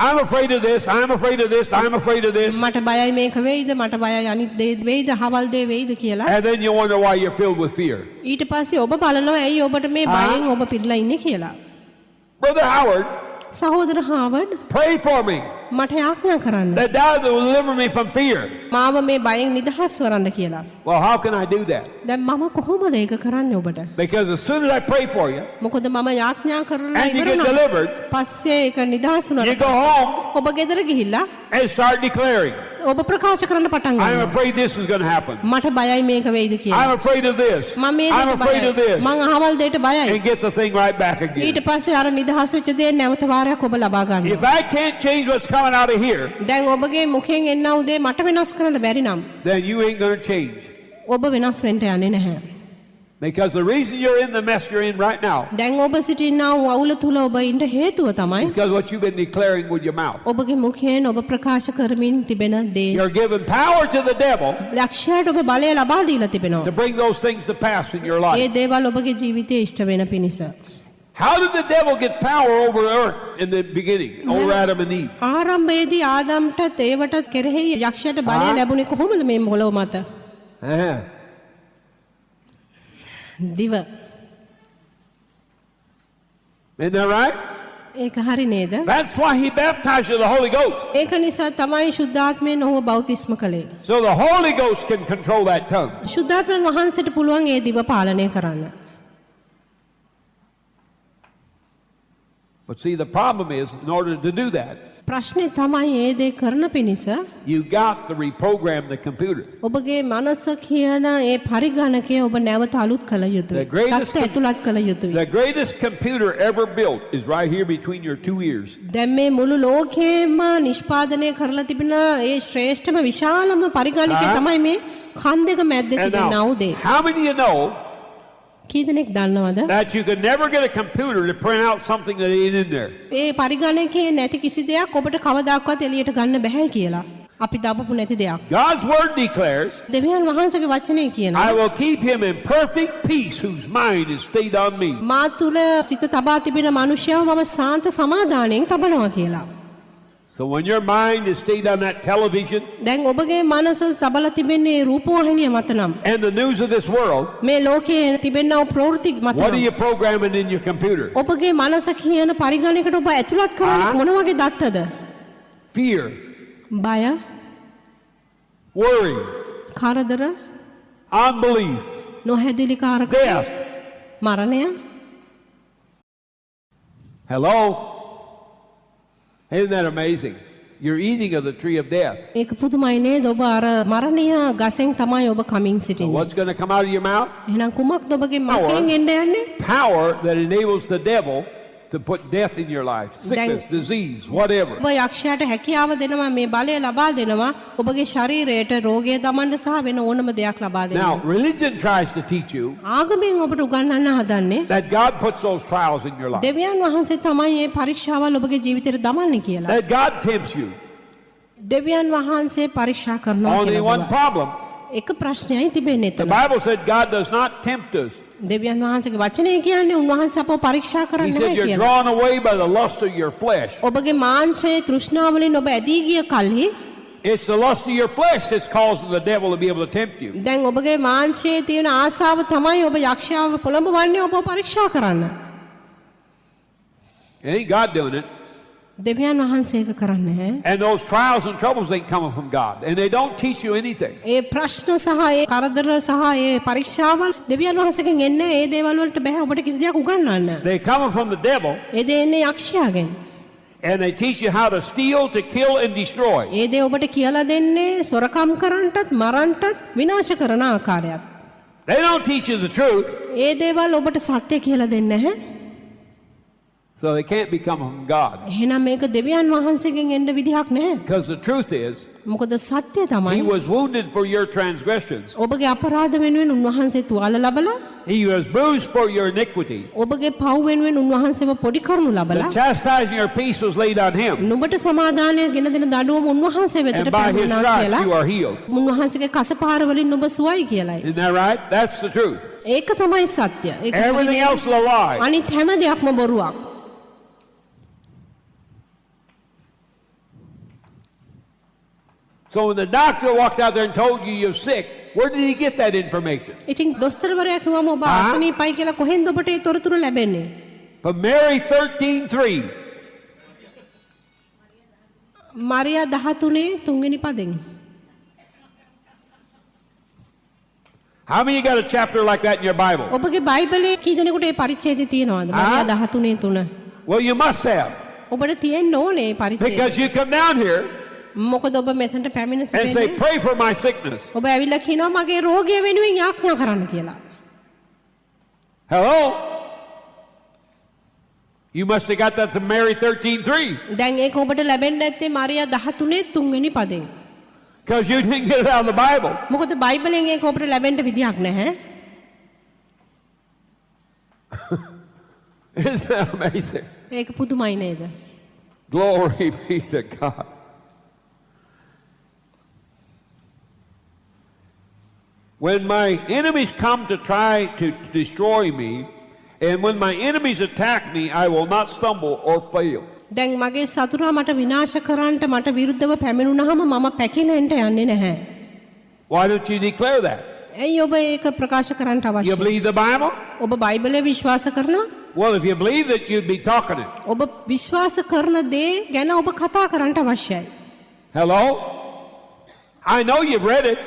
I'm afraid of this. I'm afraid of this. I'm afraid of this. මට බයයි මේක වෙයිද මට බයයි අනිත් දේ වෙයිද හවල් දේ වෙයිද කියලා. And then you wonder why you're filled with fear. ඊට පස්සේ ඔබ බලනවා ඇයි ඔබට මේ බයෙන් ඔබ පිරලා ඉන්නේ කියලා. Brother Howard, සහෝදර හාවර්ඩ් pray for me මට යාඥා කරන්න. that God will deliver me from fear. මාව මේ බයෙන් නිදහස් කරන්න කියලා. Well, how can I do that? දැන් මම කොහොමද ඒක කරන්නේ ඔබට? Because as soon as I pray for you මොකද මම යාඥා කරලා and you get ඉවරනවා. delivered, පස්සේ ඒක නිදහස් you වුණාට go home ඔබ ගෙදර ගිහිල්ලා and start declaring, ඔබ ප්‍රකාශ කරන්න පටන් I'm ගන්නවා. afraid this is going to happen. මට බයයි මේක වෙයිද I'm කියලා. afraid of this. මම මේ I'm දෙයට afraid of බයයි. this. මං අහවල් දෙයට බයයි. And get the thing right back again. ඊට පස්සේ අර නිදහස් වෙච්ච දේ නැවත වාරයක් ඔබ ලබා If ගන්නවා. I can't change what's coming out of here, දැන් ඔබගේ මුඛයෙන් එන්න වූ දේ මට වෙනස් කරන්න බැරි නම් then you ain't going to change. ඔබ වෙනස් වෙන්න යන්නේ නැහැ. Because the reason you're in the mess you're in right now දැන් ඔබ සිටිනා වූ අවුල තුල ඔබ ඉන්න හේතුව තමයි is because what you've been declaring with your mouth. ඔබගේ මුඛයෙන් ඔබ ප්‍රකාශ කරමින් තිබෙන දේ. You're giving power to the devil ලක්ෂයට ඔබ බලය ලබා දීලා to තිබෙනවා. bring those things to pass in your life. ඒ දේවල් ඔබගේ ජීවිතයේ ඉෂ්ට වෙන පිණිස. How did the devil get power over earth in the beginning, over Adam and Eve? ආරම්භයේදී ආදම්ටත් ඒවටත් කෙරෙහි යක්ෂයට බලය ලැබුණේ කොහොමද මේ මොළොව මත? දිව. Isn't that right? ඒක හරි නේද? That's why he baptized you with the Holy Ghost. ඒක නිසා තමයි ශුද්ධාත්මයෙන් ඔහුව බෞතිස්ම කළේ. So the Holy Ghost can control that tongue. ශුද්ධාත්මයන් වහන්සේට පුළුවන් ඒ දිව පාලනය කරන්න. But see, the problem is, in order to do that, ප්‍රශ්නේ තමයි ඒ දේ කරන පිණිස you got to reprogram the computer. ඔබගේ මනස කියන ඒ පරිගණකය ඔබ නැවත අලුත් කළ යුතුයි. The greatest ත්‍ත්වයට ඇතුළත් කළ යුතුයි. The greatest computer ever built is right here between your two ears. දැන් මේ මුළු ලෝකෙම නිෂ්පාදනය කරලා තිබෙන ඒ ශ්‍රේෂ්ඨම විශාලම පරිගණකය තමයි මේ කන් දෙක මැද්දේ And තිබෙනා වූ දේ. now, how many of you know කී දෙනෙක් දන්නවද? that you could never get a computer to print out something that ain't in there? ඒ පරිගණකයේ නැති කිසි දෙයක් ඔබට කවදාකවත් එළියට ගන්න බෑ කියලා. අපි දබපු නැති දෙයක්. God's word declares, දෙවියන් වහන්සේගේ වචනේ කියනවා I will keep him in perfect peace whose mind is stayed on me. මා තුල සිත තබා තිබෙන මනුෂ්‍යව මම සාන්ත සමාදානයෙන් තබනවා කියලා. So when your mind is stayed on that television දැන් ඔබගේ මනස තබලා තිබෙන්නේ රූපවාහිනිය මත නම් and the news of this world, මේ ලෝකයේ තිබෙනා ප්‍රවෘත්ති මත what are නම් you programming in your computer? ඔබගේ මනස කියන පරිගණකයට ඔබ ඇතුළත් කරන්නේ මොන වගේ දත්තද? Fear, බය, worry, කරදර, unbelief, නොහැදිලිකාරකම, death. මරණය. Hello? Isn't that amazing? You're eating of the tree of death. ඒක පුදුමයි නේද? ඔබ අර මරණීය ගසෙන් තමයි ඔබ කමින් So සිටින්නේ. what's going to come out of your mouth? එහෙනම් කුමක්ද ඔබගේ මතයෙන් එන්න යන්නේ? Power that enables the devil to put death in your life, sickness, disease, whatever. ඔබ යක්ෂයාට හැකියාව දෙනවා මේ බලය ලබා දෙනවා ඔබගේ ශරීරයට රෝගය දමන්න සහ වෙන ඕනම දෙයක් ලබා දෙන්න. Now, religion tries to teach you ආගමෙන් ඔබට උගන්වන්න හදන්නේ that God puts those trials in your life, දෙවියන් වහන්සේ තමයි මේ පරීක්ෂාවල් ඔබගේ ජීවිතේට දමන්නේ කියලා. that God tempts you. දෙවියන් වහන්සේ පරීක්ෂා කරනවා Only one කියලා. problem. එක ප්‍රශ්නයයි තිබෙන්නේ The එතන. Bible said God does not tempt us. දෙවියන් වහන්සේගේ වචනේ කියන්නේ උන්වහන්සේ අපව පරීක්ෂා He කරන්නේ said නැහැ you're කියලා. drawn away by the lust of your flesh. ඔබගේ මාංශයේ තෘෂ්ණාවලින් ඔබ ඇදී ගිය කල්හි It's the lust of your flesh that's causing the devil to be able to tempt you. දැන් ඔබගේ මාංශයේ තියෙන ආසාව තමයි ඔබ යක්ෂයාව පොළඹවන්නේ ඔබව පරීක්ෂා කරන්න. It ain't God doing it. දෙවියන් වහන්සේ ඒක කරන්නේ නැහැ. And those trials and troubles ain't coming from God. And they don't teach you anything. ඒ ප්‍රශ්න සහ ඒ කරදර සහ ඒ පරීක්ෂාවල් දෙවියන් වහන්සේගෙන් එන්නේ ඒ දේවල් වලට බෑ ඔබට කිසි දෙයක් උගන්වන්න. They're coming from the devil. ඒ දේ එන්නේ යක්ෂයාගෙන්. And they teach you how to steal, to kill, and destroy. ඒ දේ ඔබට කියලා දෙන්නේ සොරකම් කරන්නටත් මරන්නටත් විනාශ කරන ආකාරයත්. They don't teach you the truth, ඒ දේවල් ඔබට සත්‍ය කියලා දෙන්නේ නැහැ. so they can't become from God. එහෙනම් මේක දෙවියන් වහන්සේගෙන් එන්න විදිහක් නැහැ. Because the truth is, මොකද සත්‍ය he තමයි was wounded for your transgressions. ඔබගේ අපරාධ වෙනුවෙන් උන්වහන්සේ තුවාල ලබලා He was bruised for your iniquities. ඔබගේ පව් වෙනුවෙන් උන්වහන්සේව පොඩි කරුණු The ලබලා chastising of peace was laid on him. නුඹට සමාදානය ගෙන දෙන දඬුවම උන්වහන්සේ වෙතට And by his පැමිණුණා stripes කියලා. you are healed. උන්වහන්සේගේ කසපාර වලින් ඔබ සුවයි කියලායි. Isn't that right? That's the truth. ඒක තමයි සත්‍ය. ඒක Everything else is a lie. අනිත් හැම දෙයක්ම බොරුවක්. So when the doctor walked out there and told you you're sick, where did he get that information? ඉතින් දොස්තරවරයා කිව්වම ඔබ අසනීපයි කියලා කොහෙන්ද ඔබට ඒ තොරතුරු ලැබෙන්නේ? From Mary 13:3. Maria 13 3වෙනි පදෙන්. How many got a chapter like that in your Bible? ඔබගේ බයිබලයේ කී දෙනෙකුට ඒ පරිච්ඡේදය තියෙනවද? මරියා 13 3. Well, you must have. ඔබට තියෙන්න ඕනේ ඒ පරිච්ඡේදය. Because you come down here මොකද ඔබ මෙතනට පැමිණ and say, සිටින්නේ? pray for my sickness. ඔබ ඇවිල්ලා කියනවා මගේ රෝගය වෙනුවෙන් යාඥා කරන්න කියලා. Hello? You must have got that from Mary 13:3. දැන් ඒක ඔබට ලැබෙන්න ඇත්තේ මරියා 13 3වෙනි පදෙන්. Because you didn't get it out of the Bible. මොකද බයිබලෙන් ඒක ඔබට ලැබෙන්න විදියක් නැහැ. Isn't that amazing? ඒක පුදුමයි නේද? Glory be to God. When my enemies come to try to destroy me, and when my enemies attack me, I will not stumble or fail. දැන් මගේ සතුරා මට විනාශ කරන්නට මට විරුද්ධව පැමිණුනහම මම පැකිලෙන්න යන්නේ නැහැ. Why don't you declare that? ඇයි ඔබ ඒක ප්‍රකාශ කරන්නට You අවශ්‍ය? believe the Bible? ඔබ බයිබලය විශ්වාස කරනවා? Well, if you believe it, you'd be talking it. ඔබ විශ්වාස කරන දේ ගැන ඔබ කතා කරන්නට අවශ්‍යයි. Hello? I know you've read it,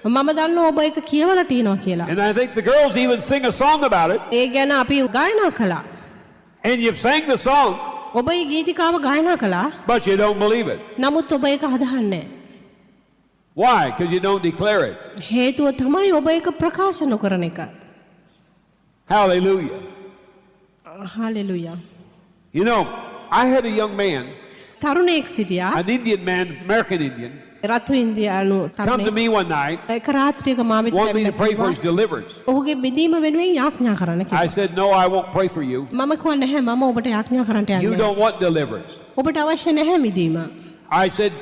මම දන්නවා ඔබ ඒක කියවලා තියෙනවා කියලා. and I think the girls even sing a song about it, ඒ ගැන අපි ගායනා කළා. and you've sang the song, ඔබ ඒ ගීතිකාව ගායනා කළා. but you don't believe it. නමුත් ඔබ ඒක අදහන්නේ නැහැ. Why? Because you don't declare it. හේතුව තමයි ඔබ ඒක ප්‍රකාශ නොකරන එක. Hallelujah. Hallelujah. You know, I had a young man, තරුණයෙක් සිටියා. an Indian man, American Indian, රතු ඉන්දියානු come to තරුණයෙක්. me one night, එක රාත්‍රියක මා වෙත want me to pray for පැමිණ his deliverance. ඔහුගේ බෙදීම වෙනුවෙන් යාඥා කරන්න I කිව්වා. said, no, I won't pray for you. මම කිව්වා නැහැ මම ඔබට යාඥා කරන්නට You යන්නේ. don't want deliverance. ඔබට අවශ්‍ය නැහැ මිදීම. I said,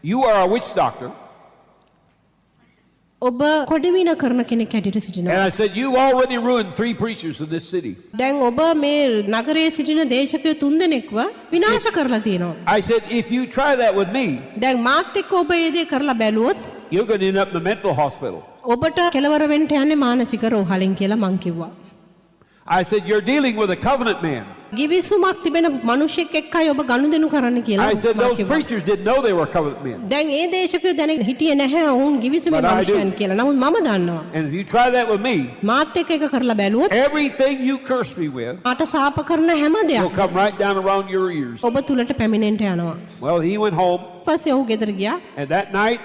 you are a witch doctor. ඔබ කොඩිමින කරන කෙනෙක් හැටියට And සිටිනවා. I said, you already ruined 3 preachers in this city. දැන් ඔබ මේ නගරයේ සිටින දේශකයෝ 3 දෙනෙක්ව විනාශ කරලා තියෙනවා. I said, if you try that with me, දැන් මාත් එක්ක ඔබ ඒ දේ කරලා බැලුවොත් you're going to end up in the mental hospital. ඔබට කෙලවර වෙන්න යන්නේ මානසික රෝහලෙන් කියලා මං කිව්වා. I said, you're dealing with a covenant man. ගිවිසුමක් තිබෙන මිනිහෙක් එක්කයි ඔබ ගනුදෙනු කරන්න කියලා I said, මං those කිව්වා. preachers didn't know they were covenant men. දැන් ඒ දේශකයෝ දැන හිටියේ නැහැ ඔවුන් ගිවිසුමේ But I do. මිනිසයන් කියලා. නමුත් මම දන්නවා. And if you try that with me, මාත් එක්ක එක කරලා බැලුවොත් everything you curse me with මට සාප කරන හැම will දෙයක්ම come right down around your ears. ඔබ තුලට පැමිණෙන්න යනවා. Well, he went home, ඊපස්සේ ඔහු ගෙදර ගියා. and that night,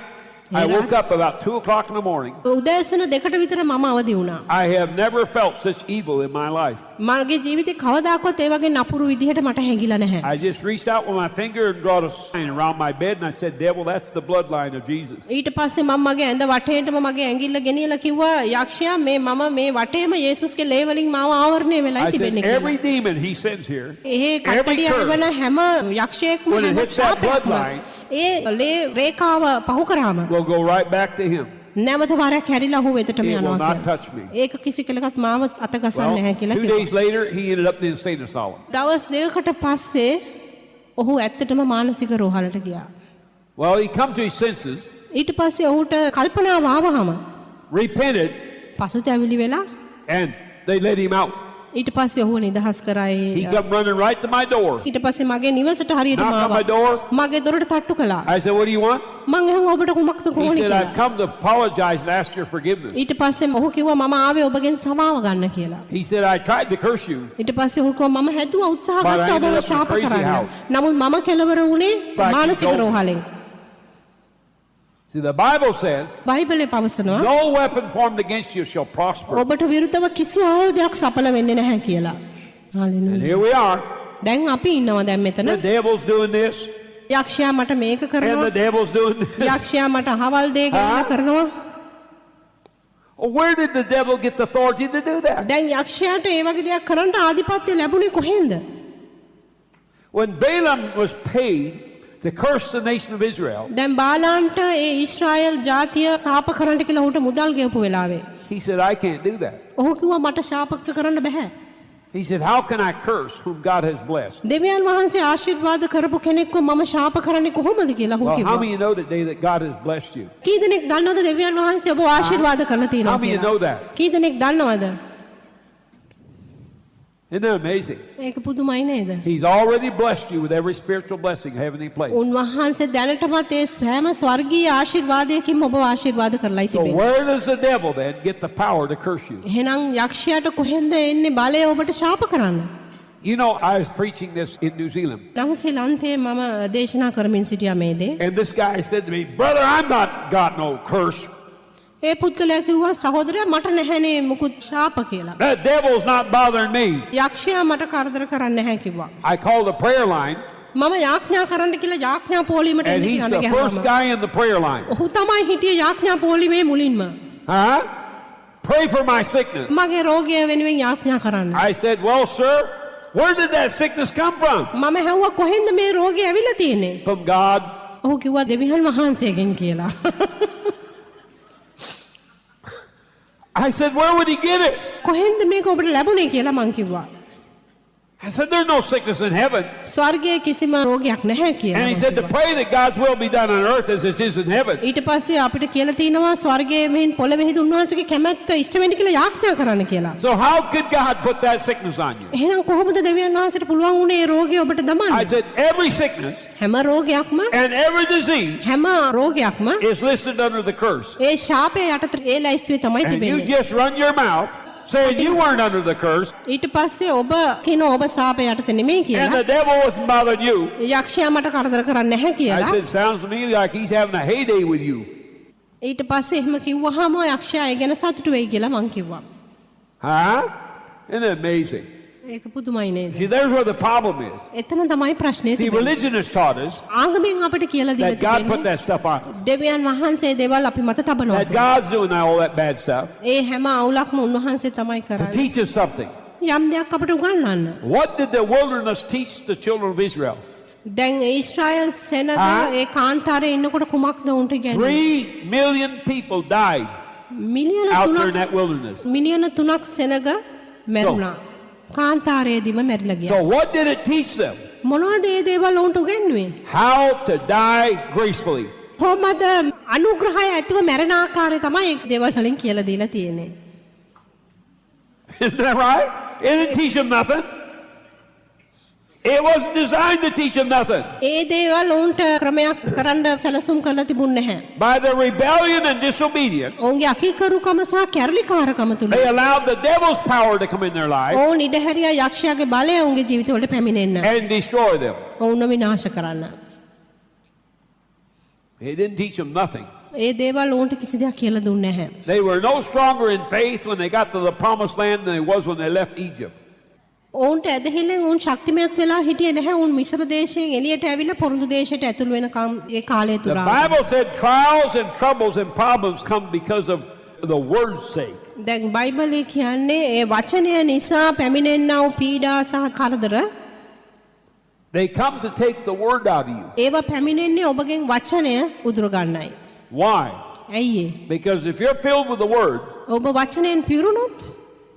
I woke up about 2 o'clock in the morning. උදෑසන 2ට විතර මම අවදි වුණා. I have never felt such evil in my life. මගේ ජීවිතේ කවදාකවත් ඒ වගේ නපුරු විදිහට මට හැංගිලා නැහැ. I just reached out with my finger and brought a sign around my bed, and I said, devil, that's the bloodline of Jesus. ඊට පස්සේ මම මගේ ඇඳ වටේටම මගේ ඇඟිල්ල ගෙනියලා කිව්වා යක්ෂයා මේ මම මේ වටේම යේසුස්ගේ ලේ වලින් මාව ආවරණය වෙලා I said, තිබෙන්නේ කියලා. every demon he sends here, A every කට්ටිය curse, වන හැම යක්ෂයෙක්ම when it හැම hits that ශාපයක්ම bloodline, ඒ ලේ රේඛාව පහු කරාම will go right back to him. නැවත වරක් හැරිලා ඔහු වෙතටම It will යනවා not කියලා. touch me. ඒක කිසි කෙනෙකුත් මාව අත ගසන්නේ Well, නැහැ කියලා 2 කිව්වා. days later, he ended up in the insane asylum. දවස් දෙකකට පස්සේ ඔහු ඇත්තටම මානසික රෝහලට ගියා. Well, he come to his senses, ඊට පස්සේ ඔහුට කල්පනාව ආවහම repented, පසුතැවිලි වෙලා and they let him out. ඊට පස්සේ ඔහුව නිදහස් කරා. He come running right to my door. ඊට පස්සේ මගේ නිවසට හරියට Knock on my මාව door. මගේ දොරට තට්ටු කළා. I said, what do you want? මං ඇහුවා ඔබට කුමක්ද He ඕනේ said, I've කියලා. come to apologize and ask your forgiveness. ඊට පස්සේ ඔහු කිව්වා මම ආවේ ඔබගෙන් සමාව ගන්න කියලා. He said, I tried to curse you, ඊට පස්සේ ඔහු කිව්වා මම හැදුවා උත්සාහ But I ගත්තා ended ඔබව up in a ශාප crazy කරන්න. house. නමුත් මම කෙලවර වුණේ But he මානසික told me. රෝහලෙන්. See, the Bible says, බයිබලයේ පවසනවා no weapon formed against you shall prosper. ඔබට විරුද්ධව කිසි ආයුධයක් සඵල වෙන්නේ නැහැ කියලා. And hallelujah. here we are. දැන් අපි ඉන්නවා දැන් මෙතන. The devil's doing this, යක්ෂයා මට මේක and කරනවා. the devil's doing this. යක්ෂයා මට අහවල් දේ ගන්න කරනවා. Well, where did the devil get the authority to do that? දැන් යක්ෂයාට ඒ වගේ දෙයක් කරන්න ආධිපත්‍ය ලැබුණේ කොහෙන්ද? When Balaam was paid to curse the nation of Israel, දැන් බාලාන්ට ඒ ඊශ්‍රායල් ජාතිය ශාප කරන්න කියලා උට මුදල් ගෙවපු වෙලාවේ he said, I can't do that. ඔහු කිව්වා මට ශාප කරන්න බෑ. He said, how can I curse whom God has blessed? දෙවියන් වහන්සේ ආශිර්වාද කරපු කෙනෙක්ව මම ශාප කරන්නේ කොහොමද කියලා ඔහු Well, how කිව්වා. many of you know today that God has blessed you? කී දෙනෙක් දන්නවද දෙවියන් වහන්සේ ඔබ ආශිර්වාද කරලා How තියෙනවා many of you කියලා? know that? කී දෙනෙක් දන්නවද? Isn't that amazing? ඒක පුදුමයි නේද? He's already blessed you with every spiritual blessing, heavenly place. උන්වහන්සේ දැනටමත් ඒ හැම ස්වර්ගීය ආශිර්වාදයකින් ඔබ ආශිර්වාද කරලායි So තිබෙන්නේ. where does the devil then get the power to curse you? එහෙනම් යක්ෂයාට කොහෙන්ද එන්නේ බලය ඔබට ශාප කරන්න? You know, I was preaching this in New Zealand, නවසීලන්තයේ මම දේශනා කරමින් සිටියා මේ දේ. and this guy said to me, brother, I'm not got no curse. ඒ පුද්ගලයා කිව්වා සහෝදරයා මට නැහැනේ මුකුත් ශාප කියලා. That devil's not bothering me. යක්ෂයා මට කරදර කරන්නේ නැහැ කිව්වා. I called the prayer line, මම යාඥා කරන්න කියලා යාඥා පොලිමට and එන්න he's කියන්න the first ගියාම guy in the prayer line. ඔහු තමයි හිටියේ යාඥා පොලිමේ මුලින්ම. Huh? Pray for my sickness. මගේ රෝගය වෙනුවෙන් යාඥා කරන්න. I said, well, sir, where did that sickness come from? මම හැව්වා කොහෙන්ද මේ රෝගය ඇවිල්ලා තියෙන්නේ? From God. ඔහු කිව්වා දෙවියන් වහන්සේගෙන් කියලා. I said, where would he get it? කොහෙන්ද මේක ඔබට ලැබුණේ කියලා මං කිව්වා. I said, there's no sickness in heaven. ස්වර්ගයේ කිසිම රෝගයක් නැහැ කියලා. And he මං said to කිව්වා. pray that God's will be done on earth as it is in heaven. ඊට පස්සේ අපිට කියලා තියෙනවා ස්වර්ගයේ මෙන් පොළොවේදී උන්වහන්සේගේ කැමැත්ත ඉෂ්ට වෙන්න කියලා යාඥා කරන්න කියලා. So how could God put that sickness on you? එහෙනම් කොහොමද දෙවියන් වහන්සේට පුළුවන් වුණේ ඒ රෝගය ඔබට I දමන්න? said, every sickness හැම රෝගයක්ම and every disease හැම රෝගයක්ම is listed under the curse. ඒ ශාපයේ යටතේ ඒ ලයිස්තුවේ තමයි And you තිබෙන්නේ. just run your mouth saying you weren't under the curse, ඊට පස්සේ ඔබ කියන ඔබ ශාපයේ යටතේ නෙමෙයි and කියලා. the devil wasn't bothering you. යක්ෂයා මට කරදර කරන්නේ නැහැ I කියලා. said, sounds to me like he's having a heyday with you. ඊට පස්සේ එහෙම කිව්වහම යක්ෂයා ඒ ගැන සතුටු වෙයි කියලා මං කිව්වා. Huh? Isn't that amazing? ඒක පුදුමයි නේද? See, there's where the problem is. එතන තමයි ප්‍රශ්නේ See, තිබෙන්නේ. religion has taught us ආගමෙන් අපිට කියලා දීලා that God put තිබෙන්නේ that stuff on us. දෙවියන් වහන්සේ දේවල් අපි මත තබනවා. That God's doing all that bad stuff ඒ හැම අවුලක්ම උන්වහන්සේ තමයි to කරන්නේ. teach us something. යම් දෙයක් අපට උගන්වන්න. What did the wilderness teach the children of Israel? දැන් ඊශ්‍රායල් සෙනග ඒ කාන්තාරේ ඉන්නකොට කුමක්ද උන්ට කියන්නේ? 3 million people died මිලියන out there in 3ක් that wilderness. මිලියන 3ක් සෙනග මැරුණා. කාන්තාරයේදීම මැරිලා ගියා. So what did it teach them? මොනවද ඒ දේවල් උන්ට උගන්වුවේ? How to die gracefully. කොහොමද අනුග්‍රහය ඇතිව මැරෙන ආකාරය තමයි ඒ දේවල් වලින් කියලා දීලා තියෙන්නේ. Isn't that right? It didn't teach them nothing. It wasn't designed to teach them nothing. ඒ දේවල් උන්ට ක්‍රමයක් කරන්න සැලසුම් කරලා තිබුණ නැහැ. By their rebellion and disobedience, ඔවුන්ගේ අකීකරුකම සහ කැරලිකාරකම තුල they allowed the devil's power to come in their life ඔවුන් ඉඩහැරියා යක්ෂයාගේ බලය ඔවුන්ගේ ජීවිතවලට පැමිණෙන්න. and destroy them. ඔවුන්ව විනාශ කරන්න. It didn't teach them nothing. ඒ දේවල් ඔවුන්ට කිසි දෙයක් කියලා දුන්නේ නැහැ. They were no stronger in faith when they got to the promised land than they was when they left Egypt. ඔවුන්ට ඇදහිල්ලෙන් ඔවුන් ශක්තිමත් වෙලා හිටියේ නැහැ. ඔවුන් මිශ්‍ර දේශයෙන් එළියට ඇවිල්ලා පොරොන්දු දේශයට ඇතුළු වෙනකම් ඒ කාලය The තුරා. Bible said trials and troubles and problems come because of the word's sake. දැන් බයිබලයේ කියන්නේ ඒ වචනය නිසා පැමිණෙනා වූ පීඩා සහ කරදර They come to take the word out of you. ඒවා පැමිණෙන්නේ ඔබගෙන් වචනය උදුර ගන්නයි. Why? ඇයි ඒ? Because if you're filled with the word, ඔබ වචනයෙන් පිරුණොත්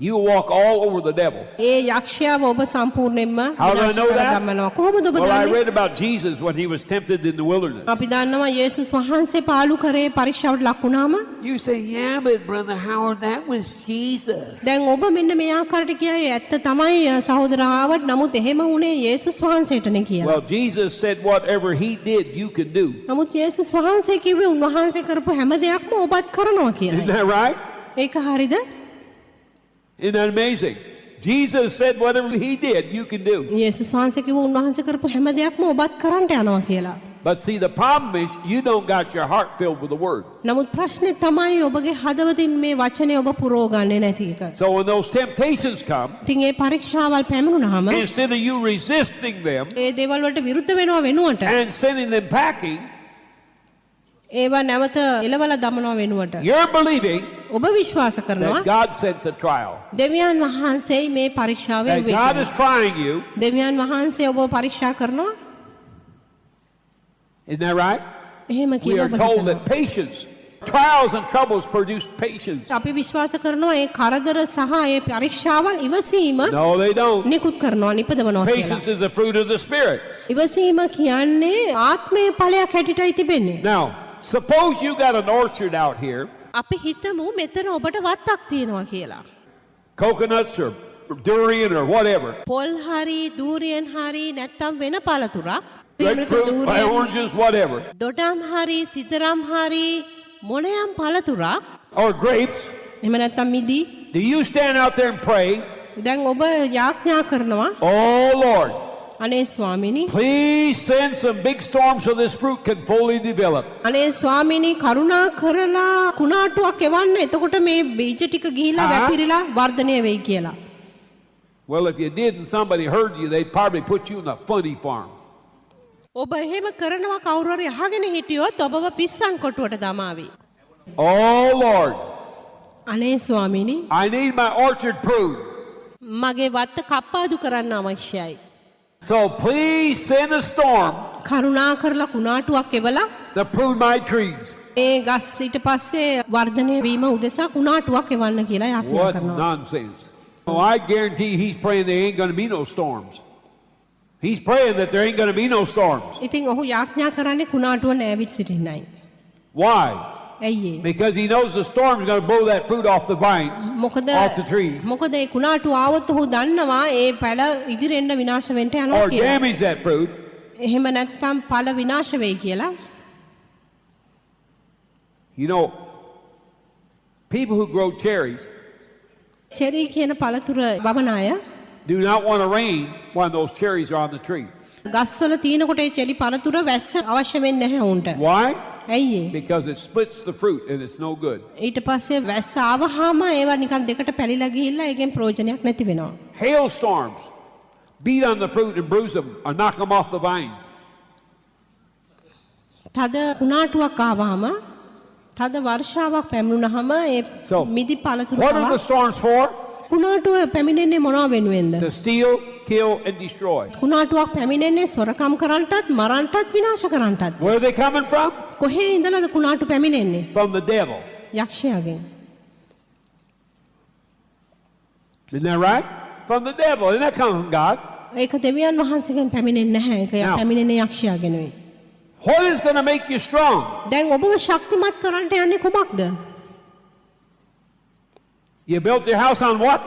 you walk all over the devil. ඒ යක්ෂයාව ඔබ සම්පූර්ණයෙන්ම How do I විනාශ know that? කරගන්නවා. කොහොමද ඔබ Well, I දන්නේ? read about Jesus when he was tempted in the wilderness. අපි දන්නවා යේසුස් වහන්සේ පාළු කරේ පරීක්ෂාවට ලක් වුණාම You say, yeah, but Brother Howard, that was Jesus. දැන් ඔබ මෙන්න මේ ආකාරයට කියයි ඇත්ත තමයි සහෝදර ආවඩ් නමුත් එහෙම වුණේ යේසුස් වහන්සේටනේ කියලා. Well, Jesus said whatever he did, you can do. නමුත් යේසුස් වහන්සේ කිව්වේ උන්වහන්සේ කරපු හැම දෙයක්ම ඔබත් කරනවා Isn't කියලා. that right? ඒක හරියද? Isn't that amazing? Jesus said whatever he did, you can do. යේසුස් වහන්සේ කිව්ව උන්වහන්සේ කරපු හැම දෙයක්ම ඔබත් කරන්නට යනවා කියලා. But see, the problem is you don't got your heart filled with the word. නමුත් ප්‍රශ්නේ තමයි ඔබගේ හදවතින් මේ වචනේ ඔබ පුරව ගන්නේ නැති එක. So when those temptations come, ඉතින් ඒ පරීක්ෂාවල් පැමිණුනහම instead of you resisting them ඒ දේවල් වලට විරුද්ධ වෙනවා වෙනුවට and sending them packing, ඒවා නැවත එලවලා දමනවා වෙනුවට you're believing ඔබ විශ්වාස කරනවා that God sent the trial. දෙවියන් වහන්සේයි මේ පරීක්ෂාව That God is trying you. දෙවියන් වහන්සේ ඔබ පරීක්ෂා කරනවා. Isn't that right? එහෙම We කියලා are ඔබ told හිතනවා. that patience, trials and troubles produce patience. අපි විශ්වාස කරනවා ඒ කරදර සහ ඒ පරීක්ෂාවල් ඉවසීම No, they don't. නිකුත් කරනවා නිපදවනවා කියලා. Patience is the fruit of the Spirit. ඉවසීම කියන්නේ ආත්මයේ ඵලයක් හැටියටයි තිබෙන්නේ. Now, suppose you got an orchard out here, අපි හිතමු මෙතන ඔබට වත්තක් තියෙනවා කියලා. coconuts or durian or whatever, පොල් හරි දූරියන් හරි නැත්තම් වෙන පළතුරක් grapefruit, oranges, whatever, දොඩම් හරි සිතරම් හරි මොනයම් පළතුරක් or grapes. එහෙම නැත්තම් මිදි Do you stand out there and pray, දැන් ඔබ යාඥා කරනවා "Oh Lord, අනේ ස්වාමිනී please send some big storms so this fruit can fully develop." අනේ ස්වාමිනී කරුණා කරලා කුණාටුවක් එවන්න එතකොට මේ බීජ ටික ගිහිලා වැපිරිලා වර්ධනය වෙයි කියලා. Well, if you did and somebody heard you, they'd probably put you in a funny farm. ඔබ එහෙම කරනවා කවුරු හරි අහගෙන හිටියොත් ඔබව පිස්සන් කොටුවට දමාවි. "Oh Lord, අනේ ස්වාමිනී I need my orchard pruned. මගේ වත්ත කප්පාදු කරන්න අවශ්‍යයි. So please send a storm කරුණා කරලා කුණාටුවක් එවලා to prune my trees." ඒ ගස් ඊට පස්සේ වර්ධනය වීම උදෙසා කුණාටුවක් එවන්න කියලා යාඥා What කරනවා. nonsense. Oh, I guarantee he's praying there ain't going to be no storms. He's praying that there ain't going to be no storms. ඉතින් ඔහු යාඥා කරන්නේ කුණාටුව නෑවිත් සිටින්නයි. Why? ඇයි ඒ? Because he knows the storm is going to blow that fruit off the vines, මොකද off the trees, මොකද ඒ කුණාටුව ආවොත් ඔහු දන්නවා ඒ පැල ඉදිරියෙන්න විනාශ වෙන්න යනවා or කියලා. damage that fruit. එහෙම නැත්නම් ඵල විනාශ වෙයි කියලා. You know, people who grow cherries cherry කියන පළතුර වවන අය do not want to rain when those cherries are on the tree. ගස්වල තියෙනකොට ඒ චෙරි පළතුර වැස්ස අවශ්‍ය වෙන්නේ නැහැ උන්ට. Why? ඇයි ඒ? Because it splits the fruit and it's no good. ඊට පස්සේ වැස්ස ආවහම ඒවා නිකන් දෙකට පැලිලා ගිහිල්ලා ඒකෙන් ප්‍රයෝජනයක් නැති වෙනවා. Hailstorms beat on the fruit and bruise them or knock them off the vines. තද කුණාටුවක් ආවහම තද වර්ෂාවක් පැමිණුනහම ඒ So, මිදි පළතුරු what are the storms for? කුණාටුව පැමිණෙන්නේ මොනවා වෙනුවෙන්ද? To steal, kill, and destroy. කුණාටුවක් පැමිණෙන්නේ සොරකම් කරන්නටත් මරන්නටත් විනාශ කරන්නටත්. Where are they coming from? කොහේ ඉඳලාද කුණාටු පැමිණෙන්නේ? From the devil. යක්ෂයාගෙන්. Isn't that right? From the devil. Isn't that coming from God? ඒක දෙවියන් වහන්සේගෙන් පැමිණෙන්නේ නැහැ. ඒක Now. පැමිණෙන්නේ යක්ෂයාගෙනුයි. What is going to make you strong? දැන් ඔබව ශක්තිමත් කරන්නට යන්නේ කුමක්ද? You built your house on what?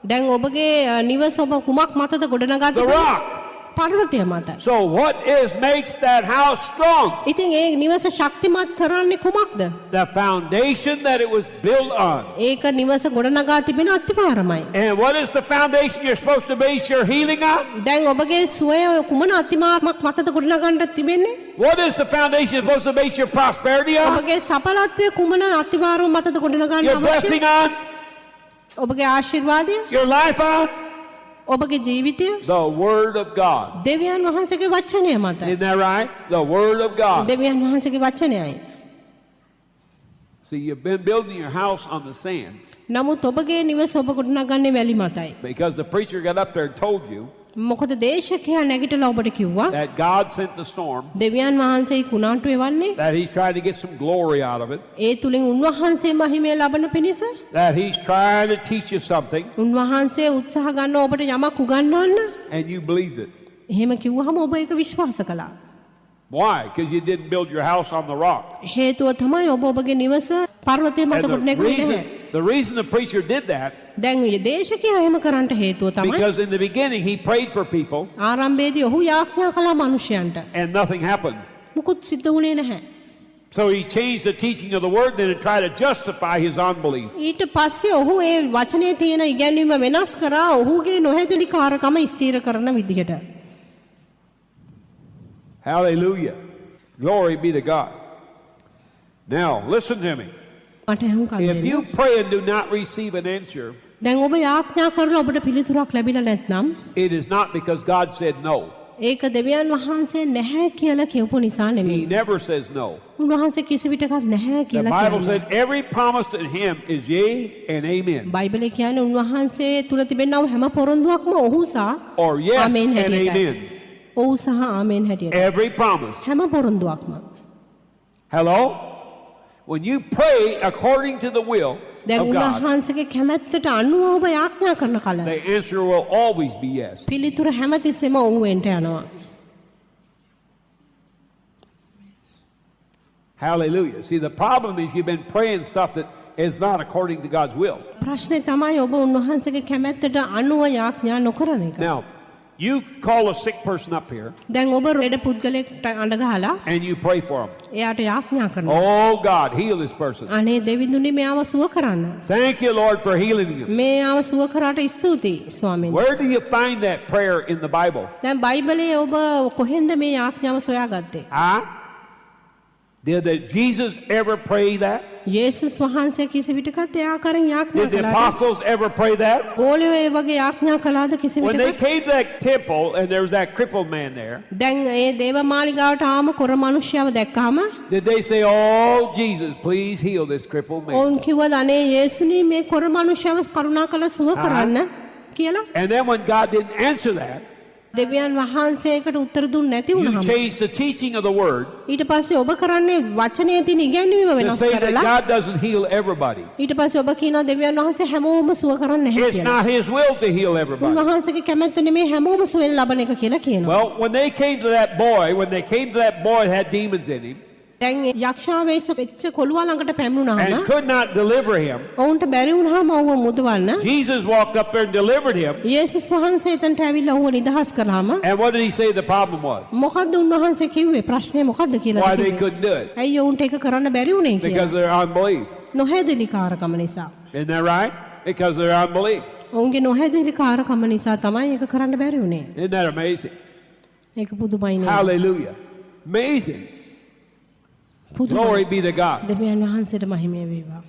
දැන් ඔබගේ නිවස ඔබ කුමක් මතද ගොඩනගා The තිබෙන්නේ? rock. පර්වතය මත. So what makes that house strong? ඉතින් ඒ නිවස ශක්තිමත් කරන්නේ කුමක්ද? The foundation that it was built on. ඒක නිවස ගොඩනගා තිබෙන අතිවාරමයි. And what is the foundation you're supposed to base your healing on? දැන් ඔබගේ සුවය කුමන අතිමාත්මක් මතද ගොඩනගන්න තිබෙන්නේ? What is the foundation you're supposed to base your prosperity on? ඔබගේ සඵලත්වය කුමන අතිවාරම මතද ගොඩනගන්න Your අවශ්‍යයි? blessing on? ඔබගේ ආශිර්වාදය, Your life on? ඔබගේ ජීවිතය The Word of God. දෙවියන් වහන්සේගේ වචනය මත. Isn't that right? The Word of God. දෙවියන් වහන්සේගේ වචනයයි. See, you've been building your house on the sand නමුත් ඔබගේ නිවස ඔබ ගොඩනගන්නේ වැලි මතයි. because the preacher got up there and told you මොකද දේශකයා නැගිටලා ඔබට කිව්වා that God sent the storm, දෙවියන් වහන්සේ කුණාටු එවන්නේ that He's trying to get some glory out of it, ඒ තුලින් උන්වහන්සේ මහිමය ලබන පිණිස that He's trying to teach you something, උන්වහන්සේ උත්සාහ ගන්නවා ඔබට යමක් උගන්වන්න. and you believed it. එහෙම කිව්වහම ඔබ ඒක විශ්වාස කළා. Why? Because you didn't build your house on the rock. හේතුව තමයි ඔබ ඔබගේ නිවස පර්වතය මත And ගොඩනැගුවේ නැහැ. the reason the preacher did that, දැන් දේශකයා එහෙම කරන්නට හේතුව තමයි because in the beginning he prayed for people ආරම්භයේදී ඔහු යාඥා කළා මිනිසයන්ට. and nothing happened. මුකුත් සිද්ධ වුණේ නැහැ. So he changed the teaching of the word then and tried to justify his unbelief. ඊට පස්සේ ඔහු ඒ වචනේ තියෙන ඉගැන්වීම වෙනස් කරා ඔහුගේ නොහැදලිකාරකම ස්ථීර කරන විදිහට. Hallelujah. Glory be to God. Now, listen to me. මට ඇහුම්කන් If දෙන්න. you pray and do not receive an answer, දැන් ඔබ යාඥා කරලා ඔබට පිළිතුරක් ලැබිලා නැත්නම් it is not because God said no. ඒක දෙවියන් වහන්සේ නැහැ කියලා කියපු නිසා නෙමෙයි. He never says no. උන්වහන්සේ කිසි විටකත් නැහැ The කියලා Bible කියන්නේ. said every promise in him is yea and amen. බයිබලේ කියන්නේ උන්වහන්සේ තුල තිබෙනා හැම පොරොන්දුවක්ම ඔහු සහ Or yes ආමේන් and හැටියටයි. amen. ඔහු සහ ආමේන් හැටියට. Every promise. හැම පොරොන්දුවක්ම. Hello? When you pray according to the will දැන් of God, උන්වහන්සේගේ කැමැත්තට අනුව ඔබ යාඥා කරන කල the answer will always be yes. පිළිතුර හැමතිස්සෙම ඔහු වෙන්ට යනවා. Hallelujah. See, the problem is you've been praying stuff that is not according to God's will. ප්‍රශ්නේ තමයි ඔබ උන්වහන්සේගේ කැමැත්තට අනුව යාඥා නොකරන එක. Now, you call a sick person up here දැන් ඔබ රෙඩ පුද්ගලයෙක්ට අඬ ගහලා and you pray for him. එයාට යාඥා කරනවා. Oh God, heal this person. අනේ දෙවිඳුනි මෙයාව සුව කරන්න. Thank you, Lord, for healing him. මෙයාව සුව කරාට ස්තුතියි ස්වාමීනි. Where do you find that prayer in the Bible? දැන් බයිබලයේ ඔබ කොහෙන්ද මේ යාඥාව සොයාගත්තේ? Huh? Did Jesus ever pray that? යේසුස් වහන්සේ කිසි විටකත් එයා කරන් යාඥා Did the කළාද? apostles ever pray that? ගෝලියෝ ඒ වගේ යාඥා කළාද කිසි When they විටකත්? came to that temple and there was that crippled man there, දැන් ඒ දේව මාලිගාවට ආම කොර මිනිහයව දැක්කහම did they say, "Oh Jesus, please heal this crippled man"? ඔවුන් කිව්වද අනේ යේසුනි මේ කොර මිනිහයව කරුණාකර සුව කරන්න කියලා? And then when God didn't answer that, දෙවියන් වහන්සේ ඒකට උත්තර දුන්නේ නැති you වුණාම changed the teaching of the word ඊට පස්සේ ඔබ කරන්නේ වචනේ තියෙන ඉගැන්වීම to වෙනස් say that කරලා God doesn't heal everybody. ඊට පස්සේ ඔබ කියනවා දෙවියන් වහන්සේ හැමෝම සුව කරන්නේ නැහැ It's කියලා. not His will to heal everybody. උන්වහන්සේගේ කැමැත්ත නෙමෙයි හැමෝම සුවෙන් ලබන එක කියලා කියනවා. Well, when they came to that boy that had demons in him දැන් යක්ෂාවේශ වෙච්ච කොළුවා ළඟට පැමිණුණාම and could not deliver him, ඔවුන්ට බැරි වුණාම ඔව්ව මුදවන්න Jesus walked up there and delivered him. යේසුස් වහන්සේ එතනට ඇවිල්ලා ඔව්ව නිදහස් කරාම And what did He say the problem was? මොකද්ද උන්වහන්සේ කිව්වේ? ප්‍රශ්නේ මොකද්ද කියලා Why they කිව්වේ? couldn't do it? ඇයි ඔවුන්ට ඒක කරන්න බැරි වුණේ Because කියලා. of their unbelief. නොහැදලිකාරකම නිසා. Isn't that right? Because of their unbelief. ඔවුන්ගේ නොහැදලිකාරකම නිසා තමයි ඒක කරන්න බැරි වුණේ. Isn't that amazing? ඒක පුදුමයි නේද? Hallelujah. Amazing. Glory be to God. දෙවියන් වහන්සේට මහිමය වේවා.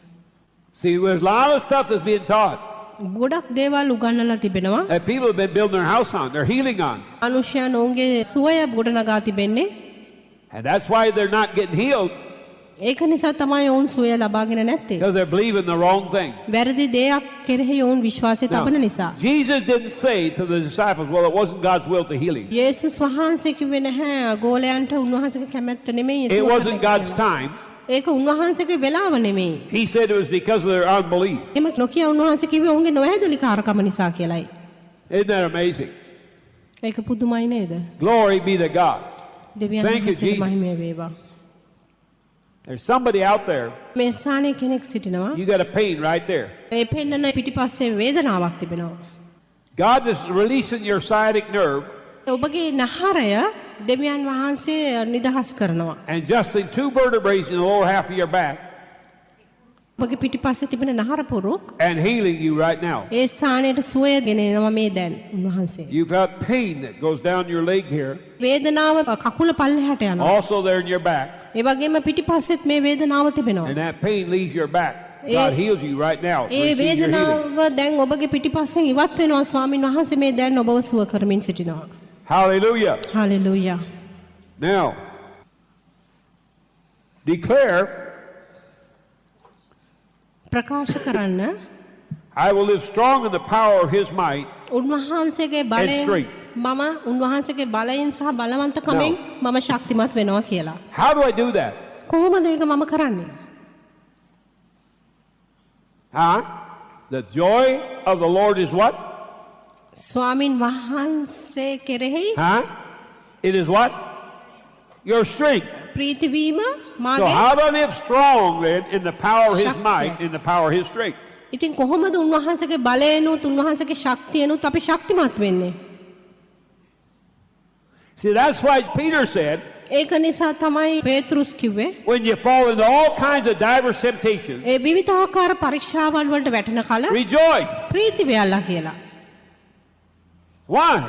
See, there's a lot of stuff that's being taught ගොඩක් දේවල් උගන්වලා තිබෙනවා. that people have been building their house on, they're healing on. අනුෂ්‍යයන් ඔවුන්ගේ සුවය ගොඩනගා තිබෙන්නේ. And that's why they're not getting healed, ඒක නිසා තමයි ඔවුන් සුවය ලබාගෙන නැත්තේ. because they're believing the wrong thing. වැරදි දෙයක් කෙරෙහි ඔවුන් විශ්වාසය Now, තබන නිසා. Jesus didn't say to the disciples, well, it wasn't God's will to heal him. යේසුස් වහන්සේ කිව්වේ නැහැ ගෝලයන්ට උන්වහන්සේගේ කැමැත්ත නෙමෙයි It යේසුස් wasn't God's time. ඒක උන්වහන්සේගේ වෙලාව නෙමෙයි. He said it was because of their unbelief. එම නොකිය උන්වහන්සේ කිව්වේ ඔවුන්ගේ නොහැදලිකාරකම නිසා කියලායි. Isn't that amazing? ඒක පුදුමයි නේද? Glory be to God. දෙවියන් Thank you, වහන්සේට Jesus. මහිමය වේවා. There's somebody out there, මේ ස්ථානයේ කෙනෙක් සිටිනවා. you got a pain right there. ඒ පෙන්නන පිටිපස්සේ වේදනාවක් තිබෙනවා. God is releasing your sciatic nerve ඔබගේ නහරය දෙවියන් වහන්සේ නිදහස් කරනවා. and adjusting 2 vertebrae in the lower half of your back ඔබගේ පිටිපස්සේ තිබෙන නහර පුරුක් and healing you right now. ඒ ස්ථානයට සුවය ගෙනෙනවා මේ දැන් උන්වහන්සේ. You've got pain that goes down your leg here, වේදනාව කකුල පල්ලෙහාට යනවා. also there in your back, ඒ වගේම පිටිපස්සෙත් මේ වේදනාව තිබෙනවා. and that pain leaves your back. God heals you right now. A Receive your healing. වේදනාව දැන් ඔබගේ පිටිපස්සෙන් ඉවත් වෙනවා. ස්වාමීන් වහන්සේ මේ දැන් ඔබව සුව කරමින් සිටිනවා. Hallelujah. හලෙලූයා. Now, declare, ප්‍රකාශ කරන්න I will live strong in the power of His might. උන්වහන්සේගේ බලයෙන් strength. මම උන්වහන්සේගේ බලයෙන් සහ බලවන්තකමෙන් මම ශක්තිමත් වෙනවා කියලා. How do I do that? කොහොමද ඒක මම කරන්නේ? Huh? The joy of the Lord is what? ස්වාමින් වහන්සේ කෙරෙහි Huh? It is what? Your strength. ප්‍රීති වීම So මාගේ. how do I live strong then in the power of His Shakti. might, in the power of His strength? ඉතින් කොහොමද උන්වහන්සේගේ බලයෙන්ුත් උන්වහන්සේගේ ශක්තියනුත් අපි ශක්තිමත් වෙන්නේ? See, that's why Peter said, ඒක නිසා තමයි පේතෘස් කිව්වේ When you fall into all kinds of diverse temptations, ඒ විවිධාකාර පරීක්ෂාවල් වලට වැටෙන කල rejoice. ප්‍රීති වෙයලා කියලා. Why?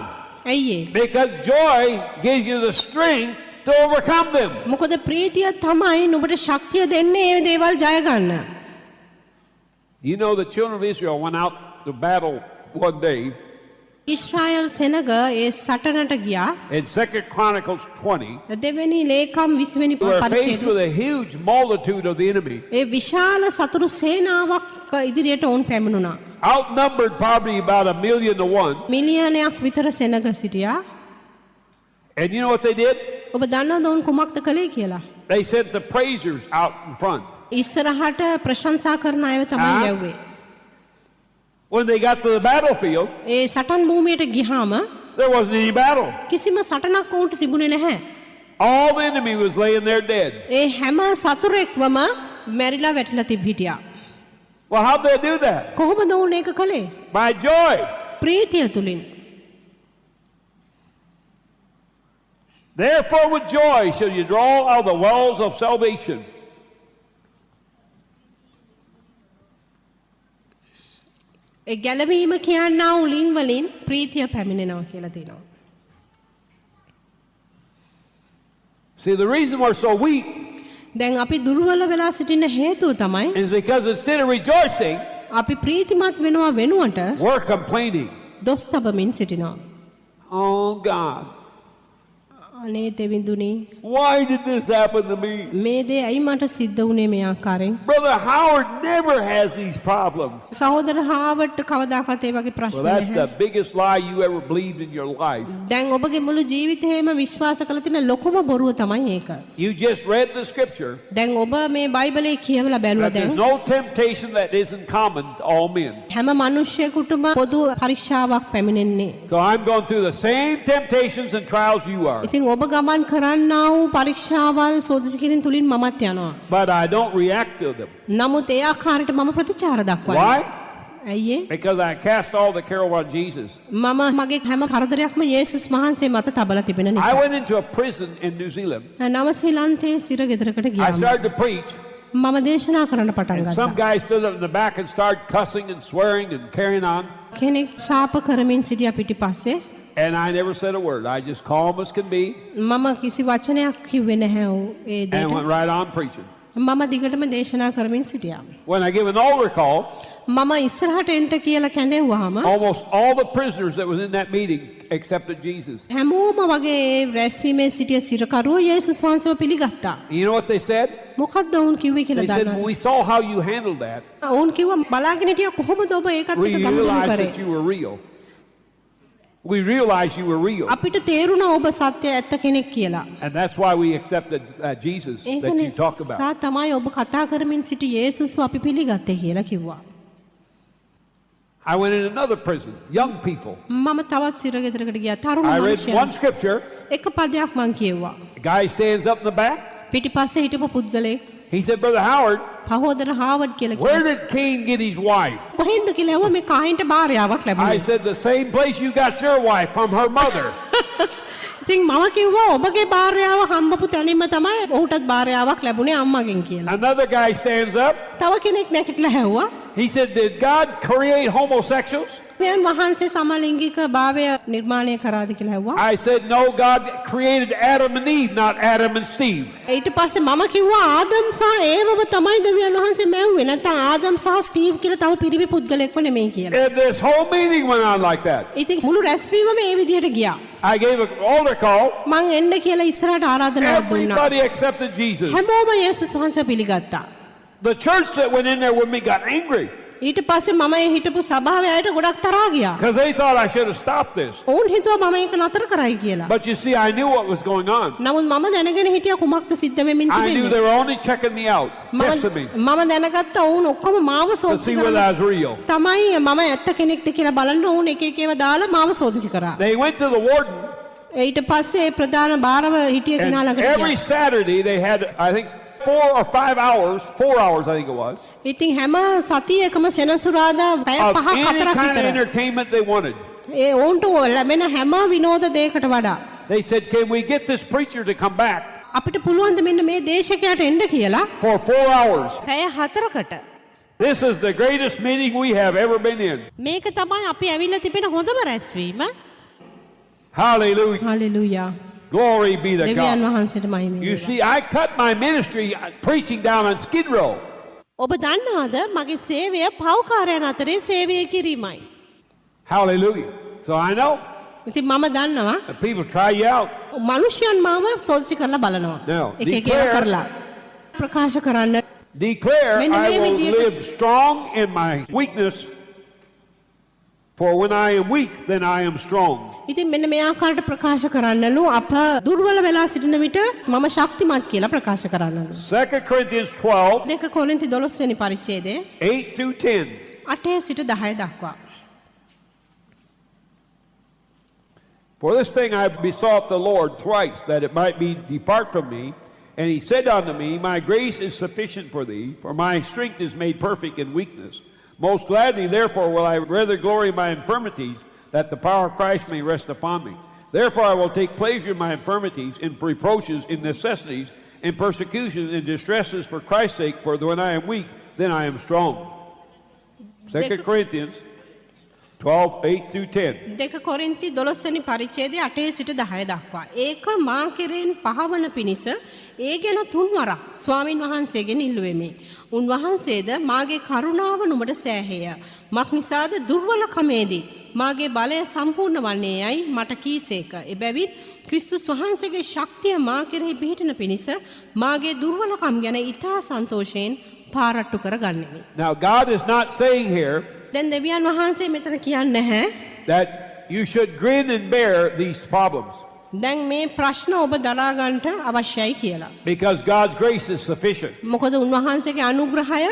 ඇයි ඒ? Because joy gives you the strength to overcome them. මොකද ප්‍රීතිය තමයි නුඹට ශක්තිය දෙන්නේ මේ දේවල් ජය ගන්න. You know, the children of Israel went out to battle one day Israel සෙනග ඒ සටනට ගියා. in 2 Chronicles 20. දෙවෙනි ලේකම් 20 වෙනි They were faced පරිච්ඡේදය. with a huge multitude of the enemy, ඒ විශාල සතුරු සේනාවක් ඉදිරියට වුන් පැමිණුණා. outnumbered probably about 1,000,000 to 1. මිලියනයක් විතර සෙනග සිටියා. And you know what they did? ඔබ දන්නවද වුන් කුමක්ද කළේ කියලා? They sent the praisers out in front. ඉස්සරහට ප්‍රශංසා කරන අයව තමයි Ah. යව්වේ. When they got to the battlefield, ඒ සටන් භූමියට ගියාම there wasn't any battle. කිසිම සටනක් වුන්ට තිබුණේ නැහැ. All the enemy was laying there dead. ඒ හැම සතුරෙක්වම මැරිලා වැටිලා හිටියා. Well, how'd they do that? කොහොමද වුන් ඒක කළේ? By joy. ප්‍රීතිය තුලින්. Therefore, with joy shall you draw out the wells of salvation. ඒ ගැලවීම කියනා උලින් වලින් ප්‍රීතිය පැමිණෙනවා කියලා තියෙනවා. See, the reason we're so weak දැන් අපි දුර්වල වෙලා සිටින හේතුව තමයි is because instead of rejoicing, අපි ප්‍රීතිමත් වෙනවා වෙනුවට we're complaining. දොස් තබමින් සිටිනවා. Oh, God, අනේ දෙවිඳුනි why did this happen to me? මේ දේ ඇයි මට සිද්ධ වුණේ මේ ආකාරයෙන්? Brother Howard never has these problems. සහෝදර හාවර්ඩ් කවදාකවත් ඒ වගේ Well, ප්‍රශ්න that's නැහැ. the biggest lie you ever believed in your life. දැන් ඔබගේ මුළු ජීවිතේම විශ්වාස කළ තියෙන ලොකුම බොරුව තමයි ඒක. You just read the scripture. දැන් ඔබ මේ බයිබලයේ කියවලා බැලුවා That there's දැන් no temptation that isn't common to all men. හැම මිනිස්සෙකුටම පොදු පරීක්ෂාවක් පැමිණෙන්නේ. So I'm going through the same temptations and trials you are. ඉතින් ඔබ ගමන් කරන්නා වූ පරීක්ෂාවල් සෝදිසි කිරීම තුලින් මමත් යනවා. But I don't react to them. නමුත් ඒ ආකාරයට මම ප්‍රතිචාර දක්වනවා. Why? ඇයි ඒ? Because I cast all the care on Jesus. මම මගේ හැම කරදරයක්ම යේසුස් වහන්සේ මත තබලා තිබෙන I නිසා. went into a prison in New Zealand. නවසීලන්තයේ සිර ගෙදරකට I ගියා. started to preach, මම දේශනා කරන්න පටන් and some ගත්තා. guy stood up in the back and started cussing and swearing and carrying on. කෙනෙක් ශාප කරමින් සිටියා පිටිපස්සේ. And I never said a word. I just calm as can be මම කිසි වචනයක් කිව්වේ නැහැ ඒ and දෙයට. went right on preaching. මම දිගටම දේශනා කරමින් සිටියා. When I gave an altar call, මම ඉස්සරහට එන්න කියලා කැඳෙව්වහම almost all the prisoners that was in that meeting accepted Jesus. හැමෝම වගේ ඒ රැස්වීමේ සිටිය සිරකරුවෝ යේසුස් වහන්සේව පිළිගත්තා. You know what they said? මොකක්ද වුන් කිව්වේ කියලා They said, දන්නවද? we saw how you handled that. වුන් කිව්වා බලාගෙන හිටියා කොහොමද ඔබ ඒකත් We එක්ක ගනුදෙනු realized කරේ? that you were real. We realized you were real. අපිට තේරුණා ඔබ සත්‍ය ඇත්ත කෙනෙක් කියලා. And that's why we accepted Jesus ඒක that you talk about. නිසා තමයි ඔබ කතා කරමින් සිටි යේසුස්ව අපි පිළිගත්තේ කියලා කිව්වා. I went in another prison, young people. මම තවත් සිර ගෙදරකට ගියා තරුණ I read මිනිස්සුන්. one scripture. එක පදයක් මං කියෙව්වා. A guy stands up in the back. පිටිපස්සේ හිටපු පුද්ගලයෙක් He said, Brother Howard, පහෝදර හාවර්ඩ් කියලා where කිව්වා. did Cain get his wife? කොහෙන්ද කියලා ඇහුවා මේ කායින්ට භාර්යාවක් I ලැබුණේ. said, the same place you got your wife, from her mother. ඉතින් මම කිව්වා ඔබගේ භාර්යාව හම්බපු තැනින්ම තමයි ඔහුටත් භාර්යාවක් ලැබුණේ අම්මගෙන් කියලා. Another guy stands up. තව කෙනෙක් නැගිටලා ඇහුවා He said, did God create homosexuals? මෙයන් වහන්සේ සමලිංගික භාවය නිර්මාණය කරාද කියලා ඇහුවා. I said, no, God created Adam and Eve, not Adam and Steve. ඊට පස්සේ මම කිව්වා ආදම් සහ ඒවව තමයි දෙවියන් වහන්සේ මැව්වේ. නැත්නම් ආදම් සහ ස්ටීව් කියලා තව පිරිමි පුද්ගලෙක්ව නෙමෙයි කියලා. And this whole meeting went on like that. ඉතින් මුළු රැස්වීමම මේ විදිහට ගියා. I gave an altar call. මං එන්න කියලා ඉස්සරහට ආරාධනාවක් දුන්නා. Everybody accepted Jesus. හැමෝම යේසුස් වහන්සේ පිළිගත්තා. The church that went in there with me got angry ඊට පස්සේ මම ඒ හිටපු සභාවේ අයට ගොඩක් තරහා ගියා. because they thought I should have stopped this. ඔවුන් හිතුවා මම ඒක නතර කරයි කියලා. But you see, I knew what was going on. නමුත් මම දැනගෙන හිටියා කුමක්ද සිද්ධ වෙමින් I knew තිබෙන්නේ. they were only checking me out, testing me මම දැනගත්තා ඔවුන් ඔක්කොම මාව to සෝදිසි see whether I කරා. was real. තමයි මම ඇත්ත කෙනෙක්ද කියලා බලන්න ඔවුන් එක එක ඒවා දාලා මාව සෝදිසි කරා. They went to the warden, ඊට පස්සේ ඒ ප්‍රධාන භාරව හිටිය කෙනා and ළඟට every ගියා. Saturday they had, I think, 4 or 5 hours, 4 hours I think it was, ඉතින් හැම සතියකම සෙනසුරාදා පැය of 5 any 4ක් kind of විතර entertainment they wanted. ඒ ඔවුන්ට ලැබෙන හැම විනෝද දෙයකට වඩා They said, can we get this preacher to come back අපිට පුළුවන් ද මෙන්න මේ දේශකයාට එන්න කියලා for 4 hours? පැය 4කට. This is the greatest meeting we have ever been in. මේක තමයි අපි ඇවිල්ලා තිබෙන හොඳම රැස්වීම. Hallelujah. Hallelujah. Glory be to දෙවියන් God. වහන්සේට මහිම You වේවා. see, I cut my ministry preaching down on Skid Row. ඔබ දන්නවද මගේ සේවය පව්කාරයන් අතරේ සේවය කිරීමයි. Hallelujah. So I know ඉතින් මම දන්නවා that people try you out. මනුෂ්‍යයන් මාව සෝල්සි කරලා බලනවා. No. එක එක ඒවා කරලා ප්‍රකාශ කරන්න. Declare When I the will baby live strong in my weakness. For when I am weak, then I am strong. ඉතින් මෙන්න මේ ආකාරයට ප්‍රකාශ කරන්නලු අප දුර්වල වෙලා සිටින විට මම ශක්තිමත් කියලා ප්‍රකාශ කරන්නලු. 2 Corinthians 12, දෙක කොරින්ති 12 වෙනි පරිච්ඡේදයේ 8 through 10. 8 සිට 10 දක්වා. For this thing I besought the Lord thrice, that it might be depart from me. And he said unto me, my grace is sufficient for thee, for my strength is made perfect in weakness. Most gladly, therefore, will I rather glory in my infirmities, that the power of Christ may rest upon me. Therefore, I will take pleasure in my infirmities, in reproaches, in necessities, in persecutions, in distresses for Christ's sake. For when I am weak, then I am strong. 2 Corinthians 12, 8 through 10. දෙක කොරින්ති 12 වෙනි පරිච්ඡේදයේ 8 සිට 10 දක්වා. ඒක මා කෙරෙන් පහවන පිණිස ඒ ගැන තුන්වරක් ස්වාමින් වහන්සේගෙන් ඉල්ලුවෙමි. උන්වහන්සේද මාගේ කරුණාව නුඹට සෑහේය. මක් නිසාද දුර්වලකමේදී මාගේ බලය සම්පූර්ණ වන්නේ යයි මට කීසේක. එබැවින් ක්‍රිස්තුස් වහන්සේගේ ශක්තිය මා කෙරෙහි පිහිටන පිණිස මාගේ දුර්වලකම් ගැන ඉතා සන්තෝෂයෙන් පාරට්ටු කරගන්නෙමි. Now, God is not saying here දැන් දෙවියන් වහන්සේ මෙතන කියන්නේ නැහැ that you should grin and bear these problems, දැන් මේ ප්‍රශ්න ඔබ දරා ගන්නට අවශ්‍යයි කියලා. because God's grace is sufficient. මොකද උන්වහන්සේගේ අනුග්‍රහය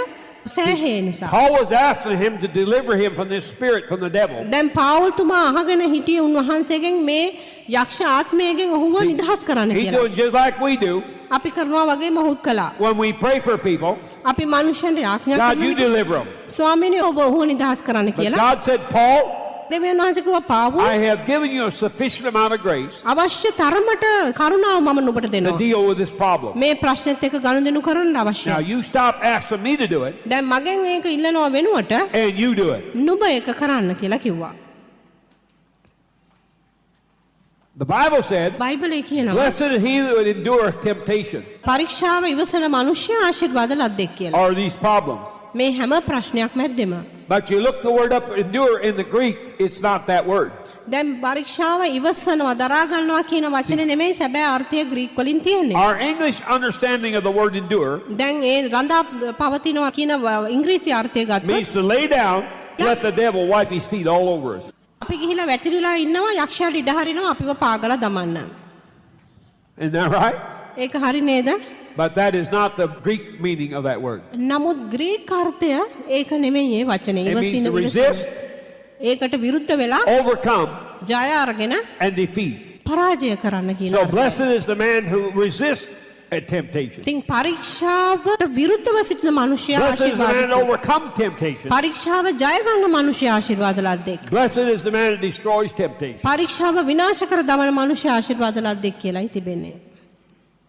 සෑහේ නිසා. Paul was asking him to deliver him from this spirit from the devil. දැන් පාවුල්තුමා අහගෙන හිටියේ උන්වහන්සේගෙන් මේ යක්ෂ ආත්මයෙන් ඔහුව නිදහස් කරන්න He's කියලා. doing just like we do අපි කරනවා වගේ මොහොත් කළා. when we pray for people. අපි මනුෂ්‍යයන්ට යාඥා God, you කරනවා deliver them. ස්වාමීනි ඔබ ඔහුව නිදහස් කරන්න But කියලා. God said, Paul, දෙවියන් වහන්සේ කිව්වා Paul I have given you a sufficient amount of grace අවශ්‍ය තරමට කරුණාව මම නුඹට to දෙනවා. deal with this problem. මේ ප්‍රශ්නෙත් එක්ක ගනුදෙනු කරන්න Now අවශ්‍යයි. you stop asking me to do it දැන් මගෙන් ඒක ඉල්ලනවා වෙනුවට and you do it. නුඹ ඒක කරන්න කියලා කිව්වා. The Bible said, බයිබලයේ කියනවා blessed is he that endureth temptation, පරීක්ෂාව ඉවසන මිනිසයා ආශිර්වාද ලද්දෙක් කියලා. or these problems. මේ හැම ප්‍රශ්නයක් මැද්දෙම But you look the word up, endure in the Greek, it's not that word. දැන් පරීක්ෂාව ඉවසනවා දරා ගන්නවා කියන වචනේ නෙමෙයි සැබෑ අර්ථය ග්‍රීක වලින් තියෙන්නේ. Our English understanding of the word endure දැන් ඒ රඳා පවතිනවා කියන ඉංග්‍රීසි අර්ථය ගත්තොත් means to lay down, let the devil wipe his feet all over us. අපි ගිහිලා වැතිරිලා ඉන්නවා යක්ෂයාට ඉඩ හරිනවා අපිව පාගලා දමන්න. Isn't that right? ඒක හරි නේද? But that is not the Greek meaning of that word. නමුත් ග්‍රීක අර්ථය ඒක නෙමෙයි ඒ වචනේ. It means ඉවසින to resist, ඒකට විරුද්ධ වෙලා overcome, ජය අරගෙන and defeat. පරාජය කරන්න කියන So අර්ථය. blessed is the man who resists a temptation. ඉතින් පරීක්ෂාවට විරුද්ධව සිටින මිනිසයා Blessed is the man that ආශිර්වාදිත. overcome temptation. පරීක්ෂාව ජය ගන්න මිනිසයා ආශිර්වාද ලද්දෙක්. Blessed is the man that destroys temptation. පරීක්ෂාව විනාශ කර දමන මිනිසයා ආශිර්වාද ලද්දෙක් කියලායි තිබෙන්නේ.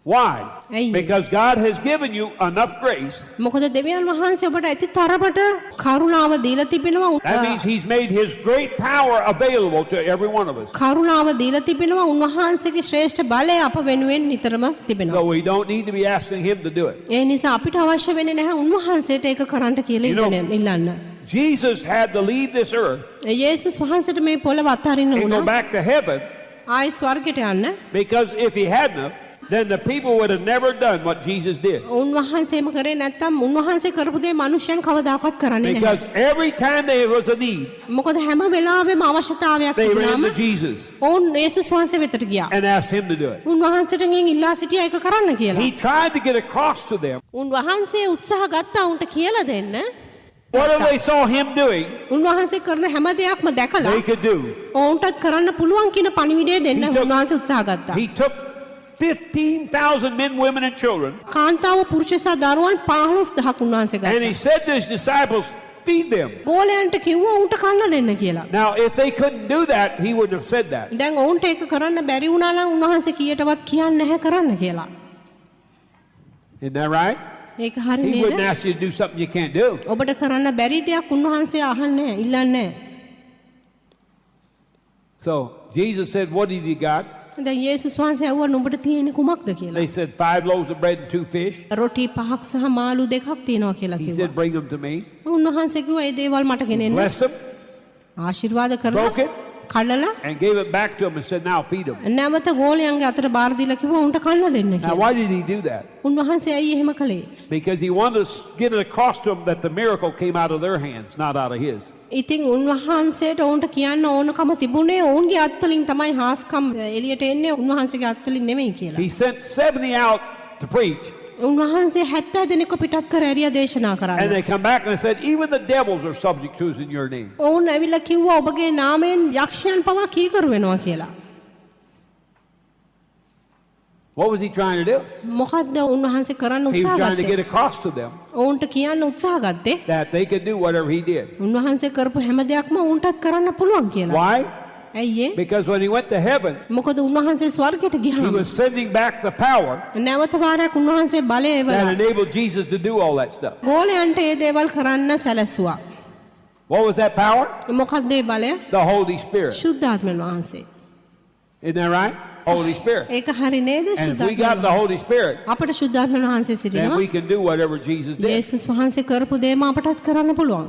Why? Amen. Because God has given you enough grace. මොකද දෙවියන් වහන්සේ ඔබට ඇති තරමට කරුණාව දීලා තිබෙනවා. That means he's made his great power available to every one of us. කරුණාව දීලා තිබෙනවා උන්වහන්සේගේ ශ්‍රේෂ්ඨ බලය අප වෙනුවෙන් නිතරම තිබෙනවා. So we don't need to be asking him to do it. ඒ නිසා අපිට අවශ්‍ය වෙන්නේ නැහැ උන්වහන්සේට ඒක කරන්න කියලා You know, ඉල්ලන්න. Jesus had to leave this earth යේසුස් වහන්සේට මේ පොළව අත්හරින්න and go වුණා. back to heaven, ආයි ස්වර්ගයට යන්න. because if he hadn't, then the people would have never done what Jesus did. උන්වහන්සේම කරේ නැත්තම් උන්වහන්සේ කරපු දේ මිනිසයන් කවදාකවත් කරන්නේ නැහැ. Because every time there was a need, මොකද හැම වෙලාවෙම අවශ්‍යතාවයක් they ran තිබුණාම to Jesus ඔවුන් යේසුස් වහන්සේ වෙතට ගියා. and asked him to do it. උන්වහන්සේටගෙන් ඉල්ලා සිටියා ඒක කරන්න කියලා. He tried to get across to them උන්වහන්සේ උත්සාහ ගත්තා උන්ට කියලා දෙන්න. whatever they saw him doing, උන්වහන්සේ කරන හැම දෙයක්ම දැකලා they could do. ඔවුන්ටත් කරන්න පුළුවන් කියන පණිවිඩය දෙන්න He took- උන්වහන්සේ උත්සාහ ගත්තා. He took 15,000 men, women, and children, කාන්තාව පුරුෂ සහ දරුවන් 15000ක් උන්වහන්සේ and he ගත්තා. said to his disciples, feed them. ගෝලයන්ට කිව්වා උන්ට කන්න දෙන්න කියලා. Now, if they couldn't do that, he wouldn't have said that. දැන් ඔවුන්ට ඒක කරන්න බැරි වුණා නම් උන්වහන්සේ කීයටවත් කියන්නේ නැහැ කරන්න කියලා. Isn't that right? ඒක හරි He wouldn't නේද? ask you to do something you can't do. ඔබට කරන්න බැරි දෙයක් උන්වහන්සේ අහන්නේ නැහැ, ඉල්ලන්නේ නැහැ. So Jesus said, what have you got? දැන් යේසුස් වහන්සේ ඇහුවා නුඹට තියෙන්නේ කුමක්ද කියලා. They said, 5 loaves of bread and 2 fish. රොටි පහක් සහ මාළු දෙකක් තියෙනවා කියලා He කිව්වා. said, bring them to me. උන්වහන්සේ කිව්වා ඒ දේවල් මට ගෙනෙන්න. Blessed them ආශිර්වාද කරලා broke it. කඩලා And gave it back to him and said, now feed them. නැවත ගෝලයන්ගේ අතට බාර දීලා කිව්වා උන්ට කන්න දෙන්න Now, කියලා. why did he do that? උන්වහන්සේ ඇයි එහෙම කළේ? Because he wanted to get it across to them that the miracle came out of their hands, not out of his. ඉතින් උන්වහන්සේට ඔවුන්ට කියන්න ඕනකම තිබුණේ ඔවුන්ගේ අත්වලින් තමයි හාස්කම් එළියට එන්නේ උන්වහන්සේගේ අත්වලින් නෙමෙයි කියලා. He sent 70 out to preach. උන්වහන්සේ 70 දෙනෙක්ව පිටත් කර ඇරියා දේශනා And කරන්න. they come back and they said, even the devils are subject to us in your name. ඔවුන් ඇවිල්ලා කිව්වා ඔබගේ නාමයෙන් යක්ෂයන් පවා කීකරු වෙනවා කියලා. What was he trying to do? මොකද්ද උන්වහන්සේ කරන්න He was උත්සාහ trying to get ගත්තේ? across to them ඔවුන්ට කියන්න උත්සාහ ගත්තේ that they could do whatever he did. උන්වහන්සේ කරපු හැම දෙයක්ම ඔවුන්ටත් කරන්න පුළුවන් කියලා. Why? ඇයි ඒ? Because when he went to heaven, මොකද උන්වහන්සේ ස්වර්ගයට he ගියාම was sending back the power නැවත වාරයක් උන්වහන්සේ බලය that එවලා enabled Jesus to do all that stuff. ගෝලයන්ට ඒ දේවල් කරන්න සැලැස්සුවා. What was that power? මොකක්ද ඒ බලය? The Holy Spirit. ශුද්ධාත්මයන් වහන්සේ. Isn't that right? Holy Spirit. ඒක හරි නේද? And if we got the Holy Spirit, අපට ශුද්ධාත්මයන් වහන්සේ then සිටිනවා. we can do whatever Jesus did. යේසුස් වහන්සේ කරපු දේම අපටත් කරන්න පුළුවන්.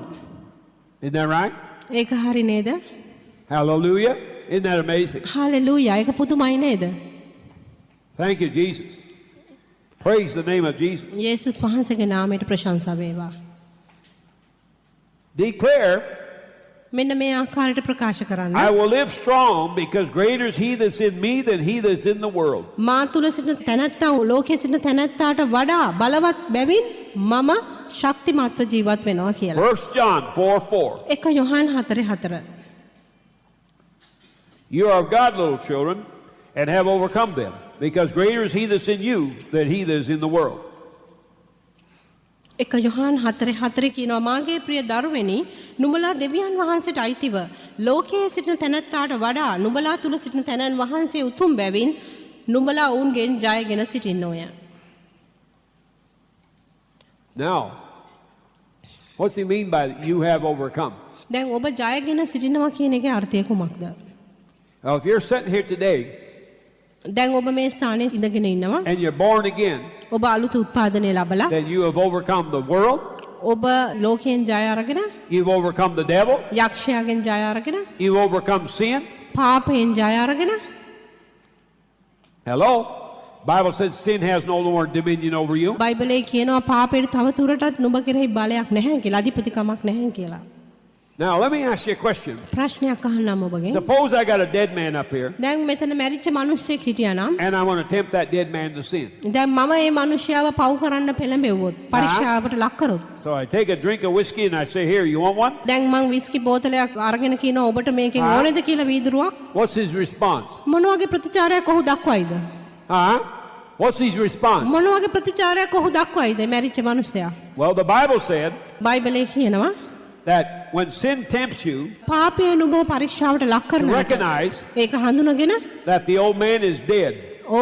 Isn't that right? ඒක හරි නේද? Hallelujah. Isn't that amazing? Hallelujah. ඒක පුදුමයි නේද? Thank you, Jesus. Praise the name of Jesus. යේසුස් වහන්සේගේ නාමයට ප්‍රශංසා වේවා. Declare, මෙන්න මේ ආකාරයට ප්‍රකාශ කරන්න. I will live strong because greater is he that's in me than he that's in the world. මා තුල සිටින තැනැත්තා ලෝකයේ සිටින තැනැත්තාට වඩා බලවත් බැවින් මම ශක්තිමත්ව ජීවත් වෙනවා කියලා. 1 John 4:4. 1 Yohan 4:4. You are of God, little children, and have overcome them, because greater is he that's in you than he that is in the world. 1 Yohan 4:4 කියනවා මාගේ ප්‍රිය දරුවනි නුඹලා දෙවියන් වහන්සේට අයිතිව ලෝකයේ සිටින තැනැත්තාට වඩා නුඹලා තුල සිටින තැනන් වහන්සේ උතුම් බැවින් නුඹලා ඔවුන්ගෙන් ජයගෙන සිටින්නෝය. Now, what's he mean by you have overcome? දැන් ඔබ ජයගෙන සිටිනවා කියන එකේ අර්ථය කුමක්ද? Now, if you're sitting here today දැන් ඔබ මේ ස්ථානයේ ඉඳගෙන ඉන්නවා. and you're born again, ඔබ අලුත් උත්පාදනය ලැබලා then you have overcome the world, ඔබ ලෝකයෙන් ජය අරගෙන you've overcome the devil, යක්ෂයාගෙන් ජය අරගෙන you've overcome sin. පාපයෙන් ජය අරගෙන Hello? Bible says sin has no more dominion over you. බයිබලයේ කියනවා පාපයට තව තුරටත් නුඹ කෙරෙහි බලයක් නැහැ කියලා අධිපතිකමක් නැහැ කියලා. Now, let me ask you a question. ප්‍රශ්නයක් අහන්නම් ඔබගෙන්. Suppose I got a dead man up here, දැන් මෙතන මැරිච්ච මිනිස්සෙක් හිටියා නම් and I want to tempt that dead man to sin. දැන් මම මේ මිනිහයාව පව් කරන්න පෙළඹෙව්වොත් පරීක්ෂාවකට ලක් කරොත් So I take a drink of whiskey and I say, here, you want one? දැන් මං විස්කි බෝතලයක් අරගෙන කියනවා ඔබට මේකෙන් ඕනේද කියලා වීදුරුවක් What's his response? මොන වගේ ප්‍රතිචාරයක් ඔහු දක්වයිද? Huh? What's his response? මොන වගේ ප්‍රතිචාරයක් ඔහු දක්වයිද මැරිච්ච මිනිහයා? Well, the Bible said බයිබලයේ කියනවා that when sin tempts you, පාපය නුඹ පරීක්ෂාවට ලක් to කරන විට recognize ඒක හඳුනගෙන that the old man is dead,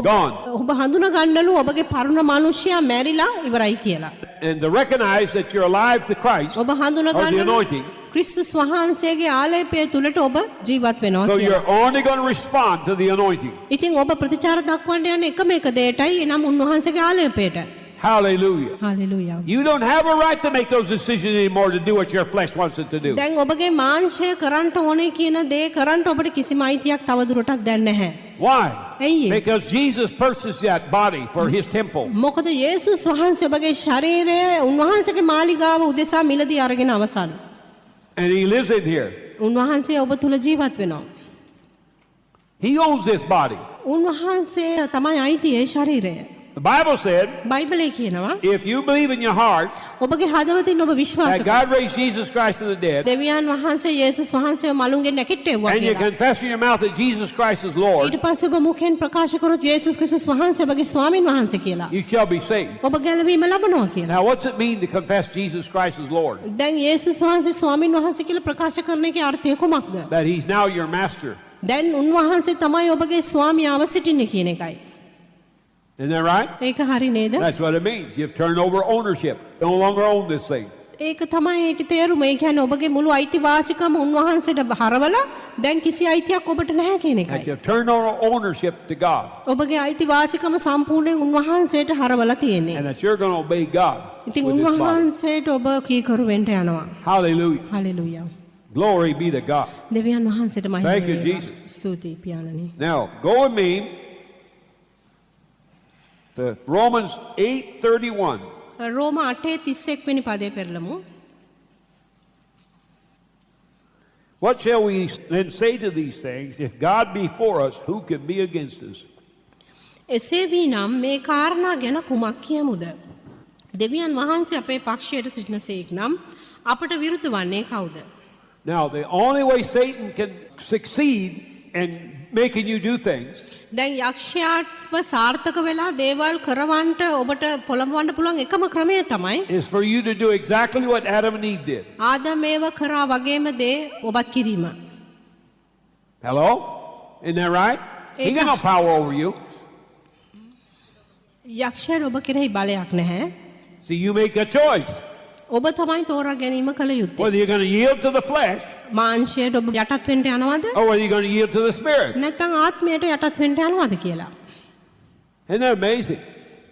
gone, ඔබ හඳුනා ගන්නලු ඔබගේ පරුණ මිනිහයා මැරිලා ඉවරයි කියලා. and to recognize that you're alive to Christ ඔබ හඳුනා or the ගන්නලු anointing. ක්‍රිස්තුස් වහන්සේගේ ආලේපය තුලට ඔබ ජීවත් වෙනවා So කියලා. you're only going to respond to the anointing. ඉතින් ඔබ ප්‍රතිචාර දක්වන්න යන එකම එක දෙයටයි එනම් උන්වහන්සේගේ ආලේපයට. Hallelujah. Hallelujah. You don't have a right to make those decisions anymore to do what your flesh wants it to do. දැන් ඔබගේ මාංශය කරන්න ඕනේ කියන දේ කරන්න ඔබට කිසිම අයිතියක් තව දුරටත් දැන් නැහැ. Why? ඇයි ඒ? Because Jesus purchased that body for his temple. මොකද යේසුස් වහන්සේ ඔබගේ ශරීරය උන්වහන්සේගේ මාලිගාව උදෙසා මිලදී අරගෙන අවසන්. And he lives in here. උන්වහන්සේ ඔබ තුල ජීවත් වෙනවා. He owns this body. උන්වහන්සේ තමයි අයිති ඒ ශරීරය. The Bible said, බයිබලයේ කියනවා if you believe in your heart ඔබගේ හදවතින් ඔබ විශ්වාස that God raised Jesus Christ from the dead, දෙවියන් වහන්සේ යේසුස් වහන්සේව මලුන්ගෙන් නැගිට්ටෙව්වා and you කියලා. confess in your mouth that Jesus Christ is Lord, ඊට පස්සේ ඔබ මුඛයෙන් ප්‍රකාශ කරොත් යේසුස් ක්‍රිස්තුස් වහන්සේ ඔබගේ ස්වාමින් වහන්සේ කියලා. you shall be saved. ඔබ ගැලවීම ලබනවා කියලා. Now, what's it mean to confess Jesus Christ as Lord? දැන් යේසුස් වහන්සේ ස්වාමින් වහන්සේ කියලා ප්‍රකාශ කරන එකේ අර්ථය කුමක්ද? That He's now your master. දැන් උන්වහන්සේ තමයි ඔබගේ ස්වාමියාව සිටින්නේ කියන එකයි. Isn't that right? ඒක හරි නේද? That's what it means. You've turned over ownership. You no longer own this thing. ඒක තමයි ඒකේ තේරුම. ඒ කියන්නේ ඔබගේ මුළු අයිතිවාසිකම උන්වහන්සේට හරවලා දැන් කිසි අයිතියක් ඔබට නැහැ කියන That එකයි. you've turned over ownership to God. ඔබගේ අයිතිවාසිකම සම්පූර්ණයෙන් උන්වහන්සේට හරවලා තියෙන්නේ. And that you're going to obey God ඉතින් with this body. උන්වහන්සේට ඔබ කීකරු වෙන්න යනවා. Hallelujah. Hallelujah. Glory be to God. දෙවියන් වහන්සේට මහිම Thank you, වේවා. Jesus. ස්තුතියි පියාණනි. Now, go with me to Romans 8:31. රෝම 8:31 වෙනි පදේ පෙරලමු. What shall we then say to these things? If God be for us, who can be against us? එසේ වීනම් මේ කාරණා ගැන කුමක් කියමුද? දෙවියන් වහන්සේ අපේ පක්ෂයට සිටිනසේක් නම් අපට විරුද්ධ වන්නේ කවුද? Now, the only way Satan can succeed in making you do things දැන් යක්ෂයාටව සාර්ථක වෙලා දේවල් කරවන්නට ඔබට පොළඹවන්න පුළුවන් එකම ක්‍රමය තමයි is for you to do exactly what Adam and Eve did. ආදම ඒව කරා වගේම දේ ඔබත් කිරීම. Hello? Isn't that right? He got no power over you. යක්ෂයාට ඔබ කෙරෙහි බලයක් නැහැ. See, you make a choice. ඔබ තමයි තෝරා ගැනීම කළ යුත්තේ. Whether you're going to yield to the flesh මාංශයට ඔබ යටත් වෙන්න යනවද? or whether you're going to yield to the spirit. නැත්නම් ආත්මයට යටත් වෙන්න යනවද කියලා. Isn't that amazing?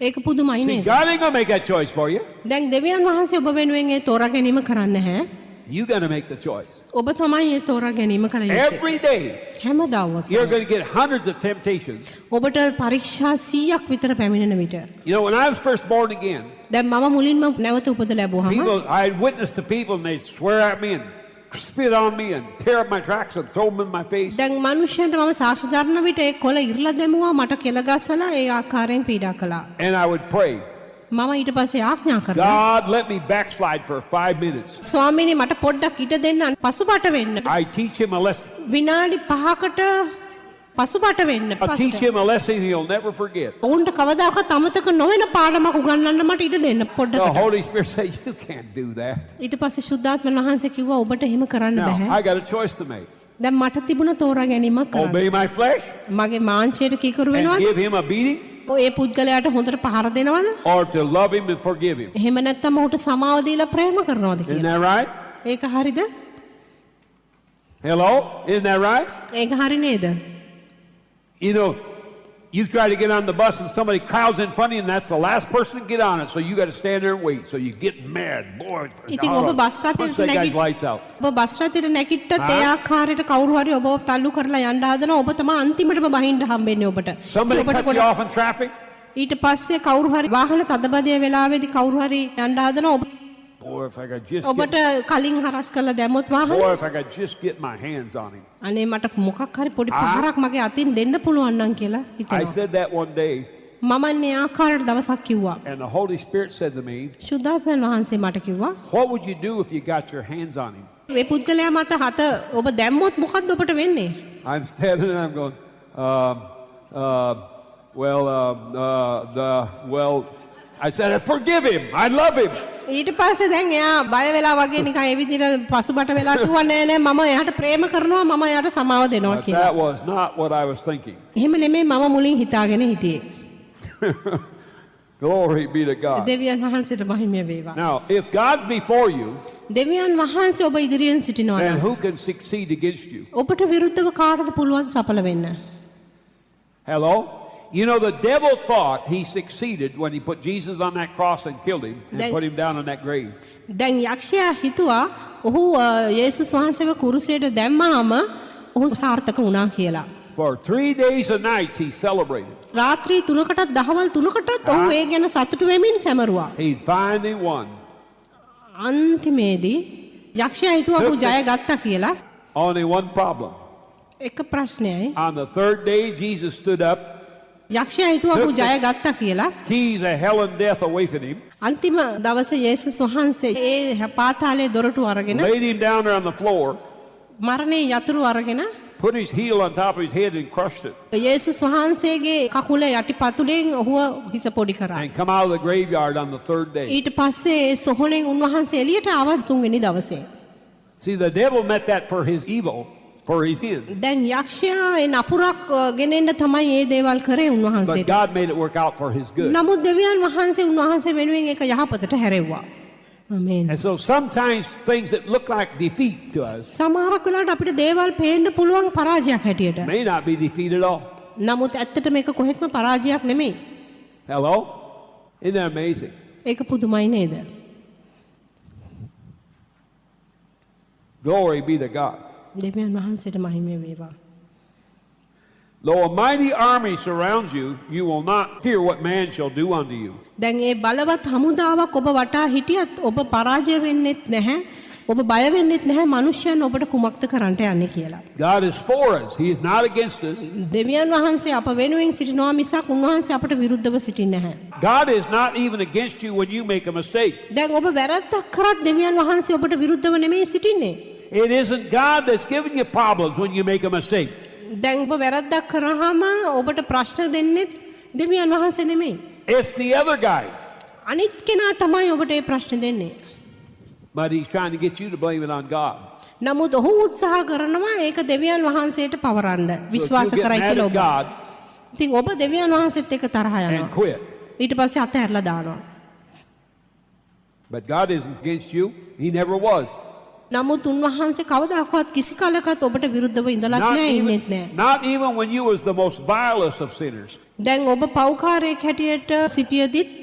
ඒක පුදුමයි See, නේද? God ain't going to make that choice for you. දැන් දෙවියන් වහන්සේ ඔබ වෙනුවෙන් ඒ තෝරා ගැනීම කරන්නේ නැහැ. You got to make the choice. ඔබ තමයි ඒ තෝරා ගැනීම කළ යුත්තේ. Every day, හැම you're දවසම going to get hundreds of temptations. ඔබට පරීක්ෂා 100ක් විතර පැමිණෙන විට You know, when I was first born again, දැන් මම මුලින්ම නැවත උපත ලැබුවාම I witnessed to people and they'd swear at me and spit on me and tear up my tracks and throw them in my face. දැන් මිනිස්සුන්ට මම සාක්ෂි දරන විට ඒ කොළ ඉරලා දැමුවා මට කෙල ගස්සලා ඒ ආකාරයෙන් පීඩා කළා. And I would pray, මම ඊට පස්සේ ආඥා කරනවා God, let me backslide for 5 minutes. ස්වාමීනි මට පොඩ්ඩක් ඉඩ දෙන්න පසුබට වෙන්න. I teach him a lesson. විනාඩි 5කට පසුබට වෙන්න I'll teach පස්සේ. him a lesson he'll never forget. ඔවුන්ට කවදාකවත් අමතක නොවන පාඩමක් උගන්වන්න මට ඉඩ දෙන්න The පොඩ්ඩකට. Holy Spirit said, you can't do that. ඊට පස්සේ ශුද්ධාත්මන් වහන්සේ කිව්වා ඔබට එහෙම කරන්න Now, බෑ. I got a choice to make. දැන් මට තිබුණ තෝරා ගැනීමක් කරන්න. Obey my flesh මගේ මාංශයට කීකරු and වෙනවද? give him a beating, ඔය පුද්ගලයාට හොඳට පහර දෙනවද? or to love him and forgive him. එහෙම නැත්නම් ඔහුට සමාව දීලා ප්‍රේම කරනවද Isn't කියලා. that right? ඒක හරිද? Hello? Isn't that right? ඒක හරි නේද? You know, you try to get on the bus and somebody crowds in front of you and that's the last person to get on it. So you got to stand there and wait. So you get mad. Boy, ඉතින් ඔබ bus punch that guy's lights out. ඔබ bus රථයට නැගිට්ටත් ඒ ආකාරයට කවුරු හරි ඔබව තල්ලු කරලා යන්න හදනවා. ඔබ තමයි අන්තිමටම බහින්න හම්බෙන්නේ ඔබට. Somebody ඔබට cuts you off in traffic. ඊට පස්සේ කවුරු හරි වාහන තදබදය වෙලාවේදී කවුරු හරි යන්න හදනවා. Boy, if I could just ඔබට get, කලින් හරස් කරලා දැම්මොත් වාහන boy, if I could just get my hands on him. අනේ මට මොකක් හරි පොඩි පහරක් මගේ අතින් දෙන්න පුළුවන් නම් කියලා I හිතෙනවා. said that one day මම මේ ආකාරයට දවසක් කිව්වා. and the Holy Spirit said to me, ශුද්ධාත්මයන් වහන්සේ මට කිව්වා what would you do if you got your hands on him? මේ පුද්ගලයා මත හත ඔබ දැම්මොත් මොකද්ද ඔබට වෙන්නේ? I'm standing there, I'm going, I said, I forgive him. I love him. ඊට පස්සේ දැන් එයා බය වෙලා වගේ නිකන් ඒ විදිහට පසුබට වෙලා කිව්වා නෑ නෑ මම එයාට ප්‍රේම කරනවා මම එයාට සමාව දෙනවා But කියලා. that was not what I was thinking. එහෙම නෙමෙයි මම මුලින් හිතාගෙන හිටියේ. Glory be to God. දෙවියන් වහන්සේට මහිමය වේවා. Now, if God's before you, දෙවියන් වහන්සේ ඔබ ඉදිරියෙන් සිටිනවා then නම් who can succeed against you? ඔබට විරුද්ධව කාටද පුළුවන් සඵල වෙන්න? Hello? You know, the devil thought he succeeded when he put Jesus on that cross and killed him and put him down in that grave. දැන් යක්ෂයා හිතුවා ඔහු යේසුස් වහන්සේව කුරුසයට දැම්මාම ඔහු සාර්ථක වුණා කියලා. For 3 days and nights he celebrated. රාත්‍රී 3කටත් දහවල් 3කටත් ඔහු ඒ ගැන සතුටු වෙමින් සැමරුවා. He finally won. අන්තිමේදී යක්ෂයා හිතුවා ඔහු ජය ගත්තා කියලා. Only one problem. එක ප්‍රශ්නයයි. On the third day, Jesus stood up යක්ෂයා හිතුවා ඔහු ජය ගත්තා කියලා. keys of hell and death away from him, අන්තිම දවසේ යේසුස් වහන්සේ ඒ පාතාලයේ දොරටු අරගෙන laid him down there on the floor, මරණයේ යතුරු අරගෙන put his heel on top of his head and crushed it, යේසුස් වහන්සේගේ කකුල යටිපතුලෙන් ඔහුව හිස පොඩි කරා. and come out of the graveyard on the third day. ඊට පස්සේ සොහොනෙන් උන්වහන්සේ එළියට ආව තුන්වෙනි දවසේ. See, the devil meant that for his evil, for his sin. දැන් යක්ෂයා ඒ නපුරක් ගෙනෙන්න තමයි මේ දේවල් කරේ But උන්වහන්සේට. God made it work out for his good. නමුත් දෙවියන් වහන්සේ උන්වහන්සේ වෙනුවෙන් ඒක යහපතට හැරෙව්වා. ආමේන්. And so sometimes things that look like defeat to us සමහරක් වෙලාවට අපිට දේවල් පේන්න පුළුවන් පරාජයක් හැටියට. may not be defeat at all. නමුත් ඇත්තට මේක කොහෙත්ම පරාජයක් නෙමෙයි. Hello? Isn't that amazing? ඒක පුදුමයි නේද? Glory be to God. දෙවියන් වහන්සේට මහිම වේවා. Though a mighty army surrounds you, you will not fear what man shall do unto you. දැන් ඒ බලවත් හමුදාවක් ඔබ වටා හිටියත් ඔබ පරාජය වෙන්නෙත් නැහැ. ඔබ බය වෙන්නෙත් නැහැ මිනිස්යන් ඔබට කුමක්ද කරන්නට යන්නේ කියලා. God is for us. He is not against us. දෙවියන් වහන්සේ අප වෙනුවෙන් සිටිනවා මිසක් උන්වහන්සේ අපට විරුද්ධව සිටින්නේ නැහැ. God is not even against you when you make a mistake. දැන් ඔබ වැරද්දක් කරත් දෙවියන් වහන්සේ ඔබට විරුද්ධව නෙමෙයි සිටින්නේ. It isn't God that's giving you problems when you make a mistake. දැන් ඔබ වැරද්දක් කරාම ඔබට ප්‍රශ්න දෙන්නෙත් දෙවියන් වහන්සේ නෙමෙයි. It's the other guy. අනිත් කෙනා තමයි ඔබට ඒ ප්‍රශ්න දෙන්නේ. But he's trying to get you to blame it on God. නමුත් ඔහු උත්සාහ කරනවා ඒක දෙවියන් වහන්සේට පවරන්න. විශ්වාස So if you get කරයි mad කියලා at ඔබ. God ඉතින් ඔබ දෙවියන් වහන්සේත් එක්ක තරහ and යනවා. quit. ඊට පස්සේ අතහැරලා දානවා. But God isn't against you. He never was. නමුත් උන්වහන්සේ කවදාකවත් කිසි කලකට ඔබට විරුද්ධව ඉඳලත් Not නැහැ even, ඉන්නෙත් නැහැ. not even when you was the most vilest of sinners. දැන් ඔබ පව්කාරයෙක් හැටියට සිටියදිත්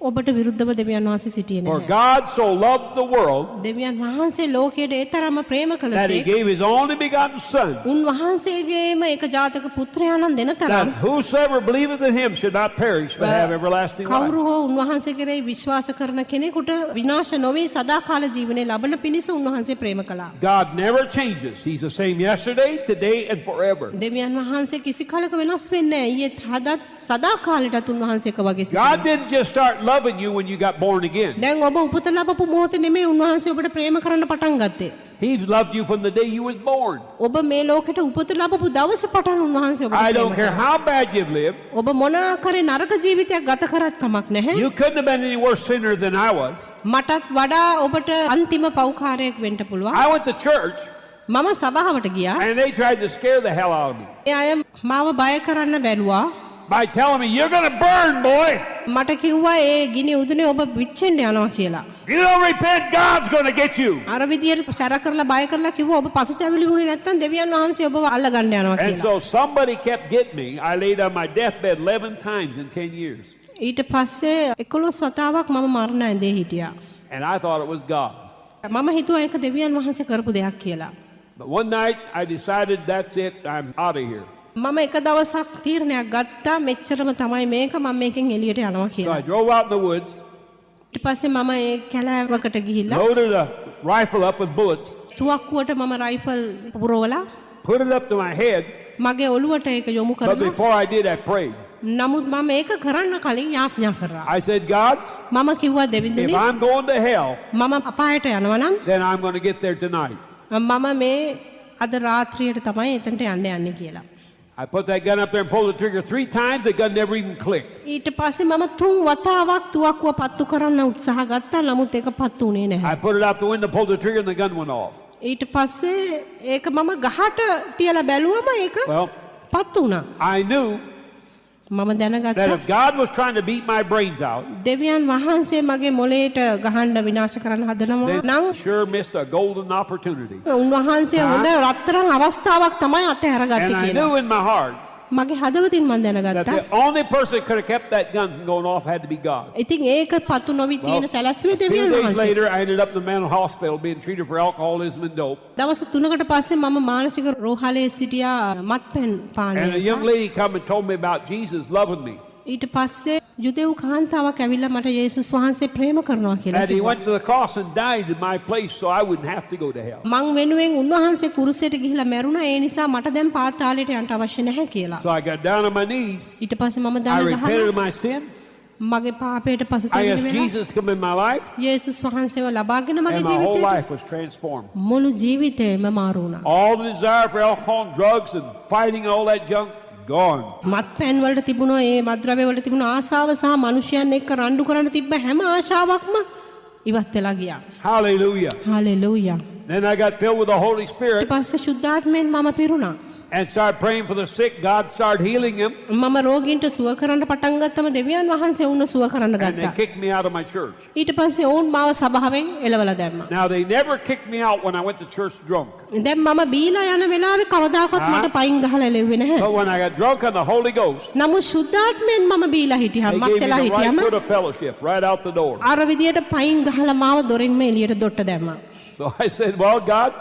ඔබට විරුද්ධව දෙවියන් වහන්සේ සිටියේ For නැහැ. God so loved the world දෙවියන් වහන්සේ ලෝකයට ඒ තරම්ම ප්‍රේම that he කළසේ gave his only begotten Son, උන්වහන්සේගේම එක ජාතක පුත්‍රයාණන් දෙන that තරම් whosoever believeth in him should not perish but have everlasting life. කවුරු හෝ උන්වහන්සේ කෙරෙහි විශ්වාස කරන කෙනෙකුට විනාශ නොවී සදාකාල ජීවනය ලබන පිණිස උන්වහන්සේ ප්‍රේම කළා. God never changes. He's the same yesterday, today, and forever. දෙවියන් වහන්සේ කිසි කලක වෙනස් වෙන්නේ නැහැ. ඊයේත් හදත් සදාකාලයටත් උන්වහන්සේ එක වගේ God සිටිනවා. didn't just start loving you when you got born again. දැන් ඔබ උපත ලැබපු මොහොතේ නෙමෙයි උන්වහන්සේ ඔබට ප්‍රේම කරන්න පටන් ගත්තේ. He's loved you from the day you was born. ඔබ මේ ලෝකෙට උපත ලැබපු දවසේ පටන් උන්වහන්සේ ඔබට I ප්‍රේම don't care කරා. how bad you've lived. ඔබ මොන ආකාරයේ නරක ජීවිතයක් ගත කරත් කමක් නැහැ. You couldn't have been any worse sinner than I was. මටත් වඩා ඔබට අන්තිම පෞකාරයක් වෙන්න පුළුවන්. I went to church මම සභාවට ගියා. and they tried to scare the hell out of me ඒ අය මාව බය කරන්න බැලුවා. by telling me, "You're going to burn, boy. මට කිව්වා ඒ ගිනි උදුනේ ඔබ විච්චෙන්න යනවා කියලා. If you don't repent, God's going to get you." අර විදියට සැර කරලා බය කරලා කිව්වා ඔබ පසුතැවිලි වුණේ නැත්නම් දෙවියන් වහන්සේ ඔබව අල්ල ගන්න යනවා And කියලා. so somebody kept getting me. I laid on my deathbed 11 times in 10 years. ඊට පස්සේ 11 වතාවක් මම මරණ ඇඳේ හිටියා. And I thought it was God. මම හිතුවා ඒක දෙවියන් වහන්සේ කරපු දෙයක් කියලා. But one night I decided, that's it, I'm out of here. මම එක දවසක් තීරණයක් ගත්තා මෙච්චරම තමයි මේක මම මේකෙන් එළියට යනවා So කියලා. I drove out in the woods, ඊට පස්සේ මම ඒ කැලෑවකට ගිහිල්ලා loaded a rifle up with bullets, තුවක්කුවට මම rifle පුරවලා put it up to my head, මගේ ඔළුවට ඒක යොමු but කරලා before I did, I prayed. නමුත් මම ඒක කරන්න කලින් යාඥා කරා. I said, "God, මම කිව්වා if දෙවිඳුනි I'm going to hell, මම අපායට යනවා නම් then I'm going to get there tonight." මම මේ අද රාත්‍රියට තමයි එතනට යන්නේ කියලා. I put that gun up there and pulled the trigger 3 times. The gun never even clicked. ඊට පස්සේ මම 3 වතාවක් තුවක්කුව පත්තු කරන්න උත්සාහ ගත්තා නමුත් ඒක පත්තු වුණේ නැහැ. I put it out the window, pulled the trigger, and the gun went off. ඊට පස්සේ ඒක මම ගහට තියලා බැලුවම ඒක Well, පත්තු වුණා. I knew මම that දැනගත්තා if God was trying to beat my brains out, දෙවියන් වහන්සේ මගේ මොළයට ගහන්න විනාශ කරන්න හදනවා then නම් sure missed a golden opportunity. උන්වහන්සේ හොඳ රත්තරන් අවස්ථාවක් තමයි අතහැරගත්තේ And I කියලා. knew in my heart මගේ හදවතින් මම that දැනගත්තා. the only person that could have kept that gun from going off had to be God. ඉතින් ඒක පත්තු නොවි තියෙන සැලැස්ුවේ 2 දෙවියන් days වහන්සේ. later, I ended up in the mental hospital being treated for alcoholism and dope. දවස් 3කට පස්සේ මම මානසික රෝහලේ සිටියා මත්පැන් පානය And a young නිසා. lady come and told me about Jesus loving me. ඊට පස්සේ යුදෙව් කාන්තාවක් ඇවිල්ලා මට යේසුස් වහන්සේ ප්‍රේම කරනවා කියලා And he කිව්වා. went to the cross and died in my place so I wouldn't have to go to hell. මං වෙනුවෙන් උන්වහන්සේ කුරුසයට ගිහිලා මැරුණා. ඒ නිසා මට දැන් පාතාලයට යන්න අවශ්‍ය නැහැ කියලා. So I got down on my knees. ඊට පස්සේ මම I දන repented of ගහලා my sin. මගේ පාපයට I පසුතැවිලි asked වෙලා Jesus to come in my life. යේසුස් වහන්සේව ලබාගෙන මගේ And my whole ජීවිතේ life was transformed. මුළු ජීවිතේම මාරු වුණා. All the desire for alcohol and drugs and fighting and all that junk, gone. මත්පැන් වලට තිබුණ ඒ මත්ද්‍රව්‍ය වලට තිබුණ ආශාව සහ මිනිසයන් එක්ක රණ්ඩු කරන්න තිබ්බ හැම ආශාවක්ම ඉවත් වෙලා ගියා. Hallelujah. Hallelujah. Then I got filled with the Holy ඊට Spirit පස්සේ ශුද්ධාත්මයෙන් මම පිරුණා. and started praying for the sick. God started healing them. මම රෝගීන්ට සුව කරන්න පටන් ගත්තම දෙවියන් වහන්සේ වුණ සුව කරන්න And they ගත්තා. kicked me out of my church. ඊට පස්සේ ඔවුන් මාව සභාවෙන් එලවලා දැම්මා. Now, they never kicked me out when I went to church drunk. දැන් මම බීලා යන වෙලාවේ කවදාකවත් මට පයින් ගහලා එලෙව්වේ නැහැ. But when I got drunk on the Holy Ghost, නමුත් ශුද්ධාත්මයෙන් මම බීලා හිටියා. they මත් gave me වෙලා the right හිටියම foot of fellowship right out the door. අර විදියට පයින් ගහලා මාව දොරින්ම එළියට දොට්ට දැම්මා. So I said, well, God,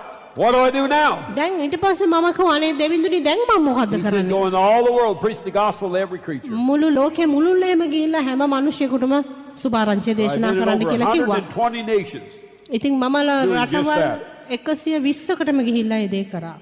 what do I do now? දැන් ඊට පස්සේ මම කිව්වා අනේ දෙවිඳුනි දැන් මම මොකද්ද He said, කරන්නේ? go into all the world, preach the gospel to every creature. මුළු ලෝකෙ මුළුල්ලේම ගිහිල්ලා හැම මිනිහෙකුටම සුභාරංචිය So I දේශනා did it කරන්න over කියලා කිව්වා. 120 nations. ඉතින් මම just රටවල් that. 120කටම ගිහිල්ලා ඒ දේ කරා.